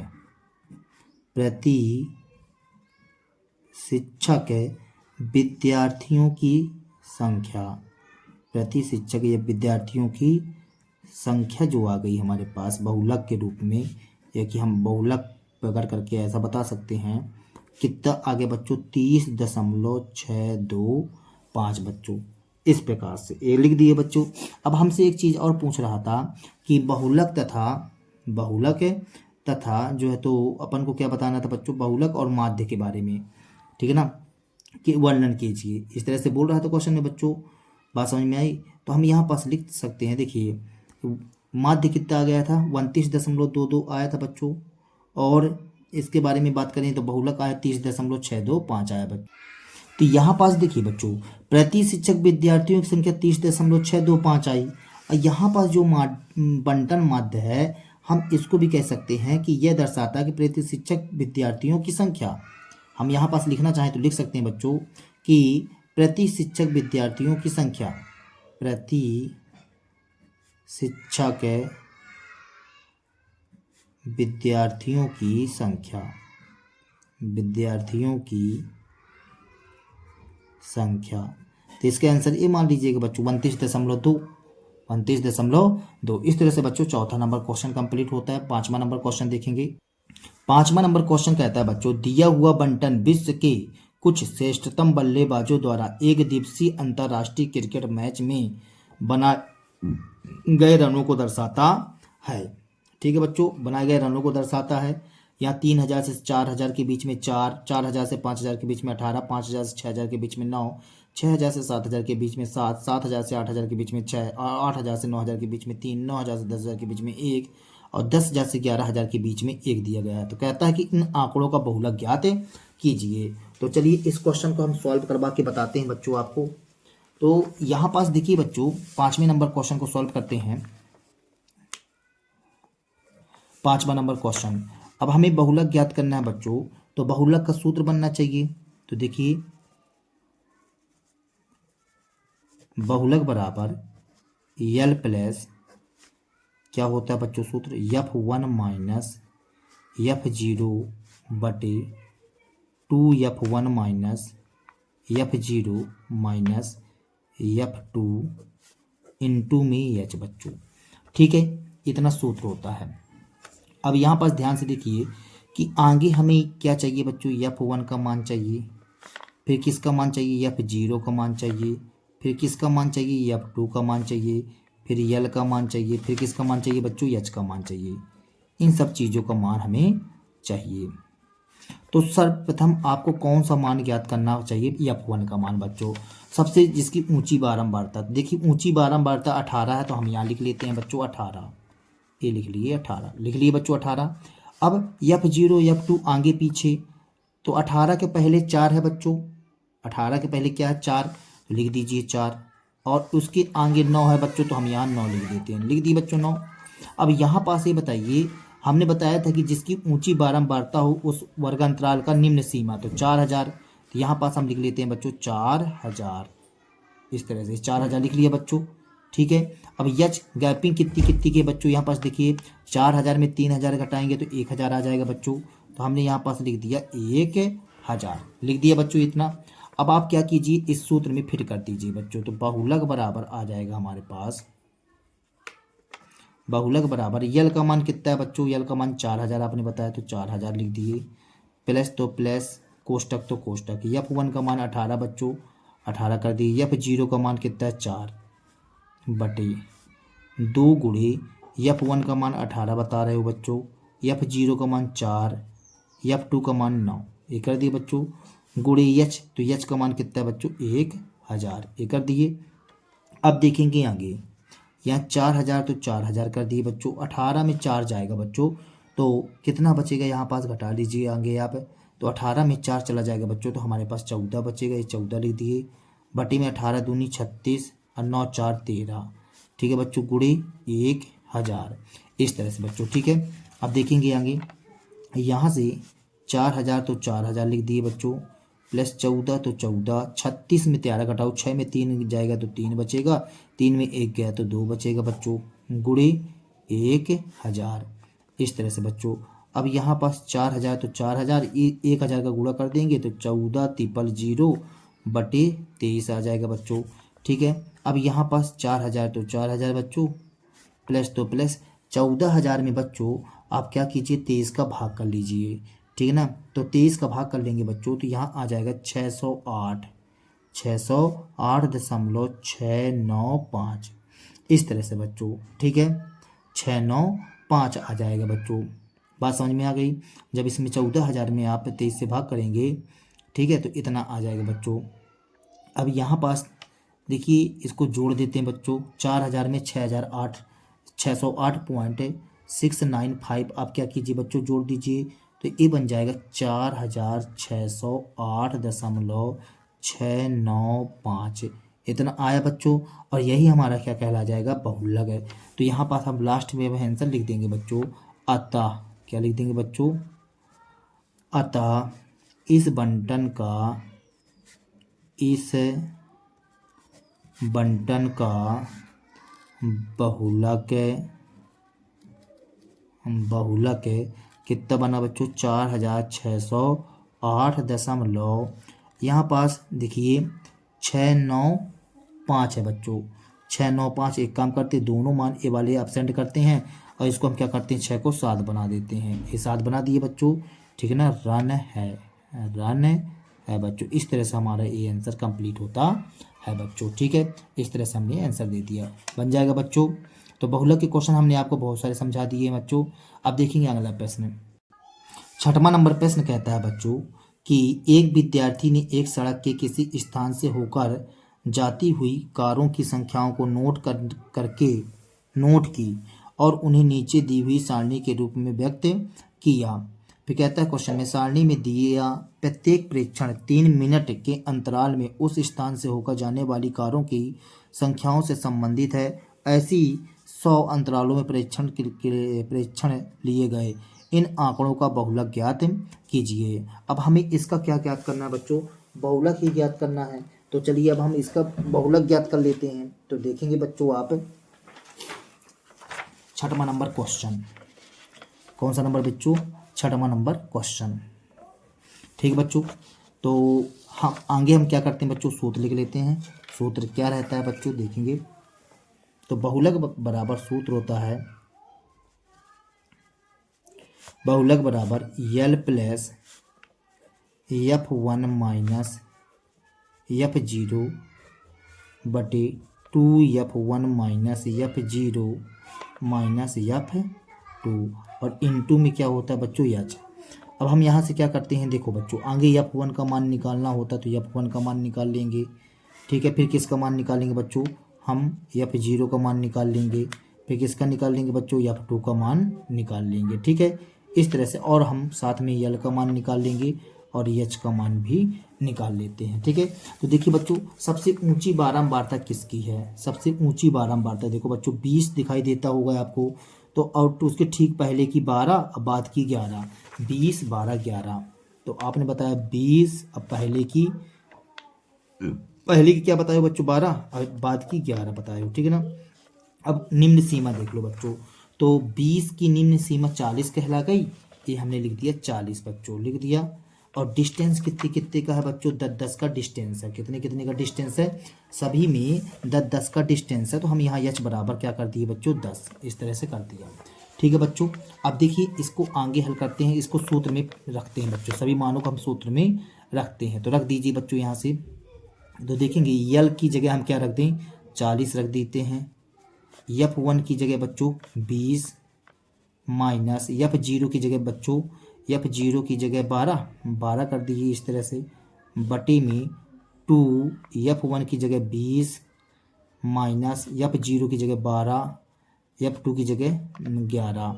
Speaker 1: विद्यार्थियों की संख्या, प्रति शिक्षक या विद्यार्थियों की संख्या जो आ गई हमारे पास बहुलक के रूप में, या कि हम बहुलक अगर करके ऐसा बता सकते हैं, कितना आगे बच्चों 30.625 बच्चों, इस प्रकार से ये लिख दिए बच्चों। अब हमसे एक चीज़ और पूछ रहा था कि बहुलक तथा जो है तो अपन को क्या बताना था बच्चों, बहुलक और माध्य के बारे में। ठीक है ना, कि वर्णन कीजिए, इस तरह से बोल रहा था क्वेश्चन में बच्चों। बात समझ में आई? तो हम यहाँ पास लिख सकते हैं, देखिए माध्य कितना आ गया था 29.22 आया था बच्चों, और इसके बारे में बात करें तो बहुलक आया 30.625 आया बच्चों। तो यहाँ पास देखिए बच्चों, प्रति शिक्षक विद्यार्थियों की संख्या 30.625 आई, और यहाँ पास जो बंटन माध्य है, हम इसको भी कह सकते हैं कि यह दर्शाता है कि प्रति शिक्षक विद्यार्थियों की संख्या, हम यहाँ पास लिखना चाहें तो लिख सकते हैं बच्चों कि प्रति शिक्षक विद्यार्थियों की संख्या, प्रति शिक्षक विद्यार्थियों की संख्या। तो इसके आंसर ये मान लीजिएगा बच्चों 32.2, 32.2। इस तरह से बच्चों चौथा नंबर क्वेश्चन कंप्लीट होता है। 5वां नंबर क्वेश्चन देखेंगे। 5वां नंबर क्वेश्चन कहता है बच्चों, दिया हुआ बंटन विश्व के कुछ श्रेष्ठतम बल्लेबाजों द्वारा एक दिवसीय अंतर्राष्ट्रीय क्रिकेट मैच में बनाए गए रनों को दर्शाता है। ठीक है बच्चों, बनाए गए रनों को दर्शाता है। यहाँ 3000 से 4000 के बीच में 4, 4000 से 5000 के बीच में 18, 5000 से 6000 के बीच में 9, 6000 से 7000 के बीच में 7, 7000 से 8000 के बीच में 6, 8000 से 9000 के बीच में 3, 9000 से 10000 के बीच में 1 और 10000 से 11000 के बीच में 1 दिया गया है। तो कहता है कि इन आंकड़ों का बहुलक ज्ञात कीजिए। तो चलिए इस क्वेश्चन को हम सॉल्व करवा के बताते हैं बच्चों आपको। तो यहाँ पास देखिए बच्चों 5वें नंबर क्वेश्चन को सॉल्व करते हैं। 5वां नंबर क्वेश्चन, अब हमें बहुलक ज्ञात करना है बच्चों। तो बहुलक का सूत्र बनना चाहिए। तो देखिए बहुलक बराबर यल प्लस क्या होता है बच्चों सूत्र, F1 माइनस F0 बटे 2F1 minus F0 minus F2 into में H बच्चों। ठीक है, इतना सूत्र होता है। अब यहाँ पर ध्यान से देखिए कि आगे हमें क्या चाहिए बच्चों, F1 का मान चाहिए, फिर किसका मान चाहिए, F0 का मान चाहिए, फिर किसका मान चाहिए, F2 का मान चाहिए, फिर यल का मान चाहिए, फिर किसका मान चाहिए बच्चों, H का मान चाहिए। इन सब चीज़ों का मान हमें चाहिए। तो सर्वप्रथम आपको कौन सा मान ज्ञात करना चाहिए, F1 का मान बच्चों। सबसे जिसकी ऊंची बारंबारता, देखिए ऊंची बारंबारता 18 है, तो हम यहाँ लिख लेते हैं बच्चों 18, ये लिख लिए 18, लिख लिए बच्चों 18। अब F0 F2 आगे पीछे, तो 18 के पहले 4 है बच्चों, 18 के पहले क्या है 4, तो लिख दीजिए 4, और उसके आगे 9 है बच्चों, तो हम यहाँ 9 लिख देते हैं, लिख दिए बच्चों 9। अब यहाँ पास ये बताइए, हमने बताया था कि जिसकी ऊंची बारंबारता हो उस वर्ग अंतराल का निम्न सीमा, तो 4000, तो यहाँ पास हम लिख लेते हैं बच्चों 4000। इस तरह से 4000 लिख लिया बच्चों। ठीक है, अब यच गैपिंग कितनी कितनी की बच्चों, यहाँ पास देखिए 4000 में 3000 घटाएंगे तो 1000 आ जाएगा बच्चों, तो हमने यहाँ पास लिख दिया 1000, लिख दिया बच्चों इतना। अब आप क्या कीजिए, इस सूत्र में फिट कर दीजिए बच्चों। तो बहुलक बराबर आ जाएगा हमारे पास, बहुलक बराबर यल का मान कितना है बच्चों, यल का मान 4000 आपने बताया, तो 4000 लिख दिए, प्लस तो प्लस, कोष्टक तो कोष्टक, F1 का मान 18 बच्चों, 18 कर दिए, F0 का मान कितना है 4 बटे 2 गुणे F1 का मान 18 बता रहे हो बच्चों, F0 का मान 4, F2 का मान 9, ये कर दिए बच्चों, गुणे H, तो H का मान कितना है बच्चों 1000, ये कर दिए। अब देखेंगे आगे, यहाँ 4000 तो 4000 कर दिए बच्चों, 18 में 4 जाएगा बच्चों, तो कितना बचेगा, यहाँ पास घटा लीजिए आगे आप, तो 18 में 4 चला जाएगा बच्चों, तो हमारे पास 14 बचेगा, ये 14 लिख दिए, बटी में 18 दूनी 36 और 9 4 13। ठीक है बच्चों, गुणे 1000, इस तरह से बच्चों। ठीक है, अब देखेंगे आगे, यहाँ से 4000 तो 4000 लिख दिए बच्चों, प्लस 14 तो 14, 36 में 13 घटाओ, 6 में 3 जाएगा तो 3 बचेगा, 3 में 1 गया तो 2 बचेगा बच्चों, गुणे 1000, इस तरह से बच्चों। अब यहाँ पास 4000 तो 4000, 1000 का गुणा कर देंगे तो 14 तिपल 0 बटे 23 आ जाएगा बच्चों। ठीक है, अब यहाँ पास 4000 तो 4000 बच्चों, प्लस तो प्लस, 14000 में बच्चों आप क्या कीजिए 23 का भाग कर लीजिए। ठीक है ना, तो 23 का भाग कर लेंगे बच्चों, तो यहाँ आ जाएगा 608, 608.695, इस तरह से बच्चों। ठीक है, 695 आ जाएगा बच्चों। बात समझ में आ गई। जब इसमें 14000 में आप 23 से भाग करेंगे, ठीक है, तो इतना आ जाएगा बच्चों। अब यहाँ पास देखिए इसको जोड़ देते हैं बच्चों, 4000 में 608.695 आप क्या कीजिए बच्चों जोड़ दीजिए, तो ये बन जाएगा 4608.695, इतना आया बच्चों। और यही हमारा क्या कहला जाएगा, बहुलक है। तो यहाँ पास हम लास्ट में आंसर लिख देंगे बच्चों, अतः क्या लिख देंगे बच्चों, अतः इस बंटन का बहुलक कितना बना बच्चों, 4608 दशमलव, यहाँ पास देखिए 695 है बच्चों। 695। एक काम करते हैं, दोनों मान ए वाले एब्सेंट करते हैं और इसको हम क्या करते हैं, 6 को 7 बना देते हैं। ये 7 बना दिए बच्चों, ठीक है ना। रन है बच्चों। इस तरह से हमारा ये आंसर कंप्लीट होता है बच्चों, ठीक है। इस तरह से हमने आंसर दे दिया, बन जाएगा बच्चों। तो बहुलक के क्वेश्चन हमने आपको बहुत सारे समझा दिए हैं बच्चों। अब देखेंगे अगला प्रश्न। 6वां नंबर प्रश्न कहता है बच्चों कि एक विद्यार्थी ने एक सड़क के किसी स्थान से होकर जाती हुई कारों की संख्याओं को करके नोट की और उन्हें नीचे दी हुई सारणी के रूप में व्यक्त किया। फिर कहता है क्वेश्चन में, सारणी में दिया प्रत्येक प्रेक्षण 3 मिनट के अंतराल में उस स्थान से होकर जाने वाली कारों की संख्याओं से संबंधित है। ऐसी 100 अंतरालों में प्रेक्षण लिए गए। इन आंकड़ों का बहुलक ज्ञात कीजिए। अब हमें इसका क्या ज्ञात करना है बच्चों, बहुलक ही ज्ञात करना है। तो चलिए अब हम इसका बहुलक ज्ञात कर लेते हैं। तो देखेंगे बच्चों आप 6वां नंबर क्वेश्चन, कौन सा नंबर बच्चों, 6वां नंबर क्वेश्चन, ठीक बच्चों। तो हम आगे हम क्या करते हैं बच्चों, सूत्र लिख लेते हैं। सूत्र क्या रहता है बच्चों, देखेंगे। तो बहुलक बराबर सूत्र होता है, बहुलक बराबर L plus F1 minus F0 बटे 2F1 minus F0 minus F2 और इनटू में क्या होता है बच्चों, H। अब हम यहाँ से क्या करते हैं, देखो बच्चों, आगे F1 का मान निकालना होता तो F1 का मान निकाल लेंगे, ठीक है। फिर किसका मान निकालेंगे बच्चों, हम F0 का मान निकाल लेंगे। फिर किसका निकाल लेंगे बच्चों, F2 का मान निकाल लेंगे, ठीक है। इस तरह से, और हम साथ में L का मान निकाल लेंगे और H का मान भी निकाल लेते हैं, ठीक है। तो देखिए बच्चों, सबसे ऊंची बारंबारता किसकी है, सबसे ऊंची बारंबारता देखो बच्चों 20 दिखाई देता होगा आपको। तो और तो उसके ठीक पहले की 12, अब बाद की 11, 20 12 11। तो आपने बताया 20, अब पहले की क्या बताया बच्चों, 12, और बाद की 11 बताए हो, ठीक है ना। अब निम्न सीमा देख लो बच्चों। तो 20 की निम्न सीमा 40 कहला गई, ये हमने लिख दिया 40 बच्चों, लिख दिया। और डिस्टेंस कितने कितने का है बच्चों, 10-10 का डिस्टेंस है। कितने कितने का डिस्टेंस है, सभी में 10-10 का डिस्टेंस है। तो हम यहाँ H बराबर क्या कर दिए बच्चों, 10, इस तरह से कर दिया, ठीक है बच्चों। अब देखिए इसको आगे हल करते हैं, इसको सूत्र में रखते हैं बच्चों, सभी मानों को हम सूत्र में रखते हैं। तो रख दीजिए बच्चों यहाँ से। तो देखेंगे L की जगह हम क्या रख दें, 40 रख देते हैं। F1 की जगह बच्चों 20 माइनस F0 की जगह बच्चों, F0 की जगह 12 कर दीजिए इस तरह से, बटे में 2, F1 की जगह 20 माइनस F0 की जगह 12, F2 की जगह 11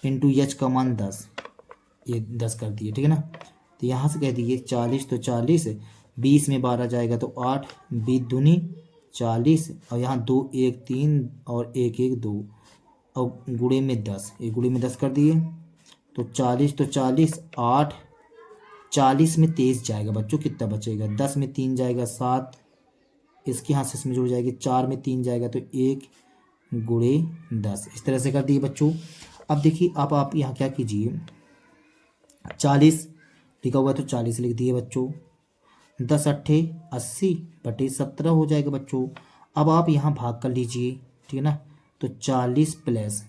Speaker 1: इंटू H का मान 10, ये 10 कर दिए, ठीक है ना। तो यहाँ से कह दीजिए 40, तो 40, 20 में 12 जाएगा तो 8, 20 दूनी 40, और यहाँ 2 1 3 और 1 1 2, और गुणे में 10, ये गुणे में 10 कर दिए। तो 40, तो 40 8, 40 में 23 जाएगा बच्चों, कितना बचेगा, 10 में 3 जाएगा 7, इसके यहाँ से इसमें जुड़ जाएगी, 4 में 3 जाएगा तो 1 गुणे 10, इस तरह से कर दिए बच्चों। अब देखिए, अब आप यहाँ क्या कीजिए, 40 लिखा हुआ है तो 40 लिख दिए बच्चों। 10 अट्ठे 80 बटे 17 हो जाएगा बच्चों। अब आप यहाँ भाग कर लीजिए, ठीक है ना। तो 40 प्लस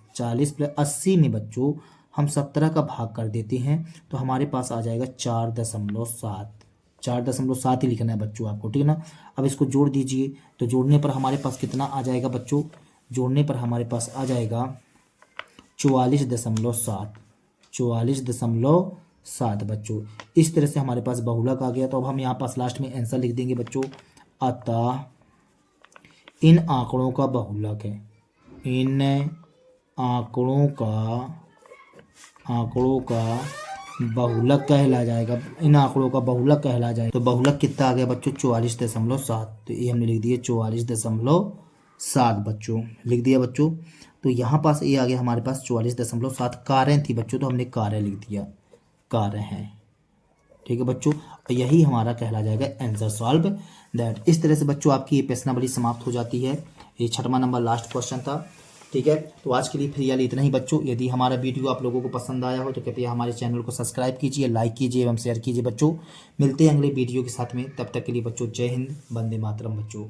Speaker 1: 80 में बच्चों हम 17 का भाग कर देते हैं, तो हमारे पास आ जाएगा 4.7, 4.7 ही लिखना है बच्चों आपको, ठीक है ना। अब इसको जोड़ दीजिए, तो जोड़ने पर हमारे पास कितना आ जाएगा बच्चों, जोड़ने पर हमारे पास आ जाएगा 44.7, 44.7 बच्चों। इस तरह से हमारे पास बहुलक आ गया। तो अब हम यहाँ पास लास्ट में आंसर लिख देंगे बच्चों, अतः इन आंकड़ों का बहुलक है, इन आंकड़ों का बहुलक कहला जाएगा, इन आंकड़ों का बहुलक कहला जाएगा। तो बहुलक कितना आ गया बच्चों, 44.7। तो ये हमने लिख दिया 44.7 बच्चों, लिख दिया बच्चों। तो यहाँ पास ये आ गया हमारे पास 44.7। कारें थी बच्चों, तो हमने कारें लिख दिया, कारें हैं, ठीक है बच्चों। यही हमारा कहला जाएगा आंसर सॉल्व दैट। इस तरह से बच्चों आपकी ये प्रश्नावली समाप्त हो जाती है। ये 6वां नंबर लास्ट क्वेश्चन था। ठीक है, तो आज के लिए फिलहाल इतना ही बच्चों। यदि हमारा वीडियो आप लोगों को पसंद आया हो तो कृपया हमारे चैनल को सब्सक्राइब कीजिए, लाइक कीजिए एवं शेयर कीजिए बच्चों। मिलते हैं अगले वीडियो के साथ में, तब तक के लिए बच्चों जय हिंद, वंदे मातरम बच्चों।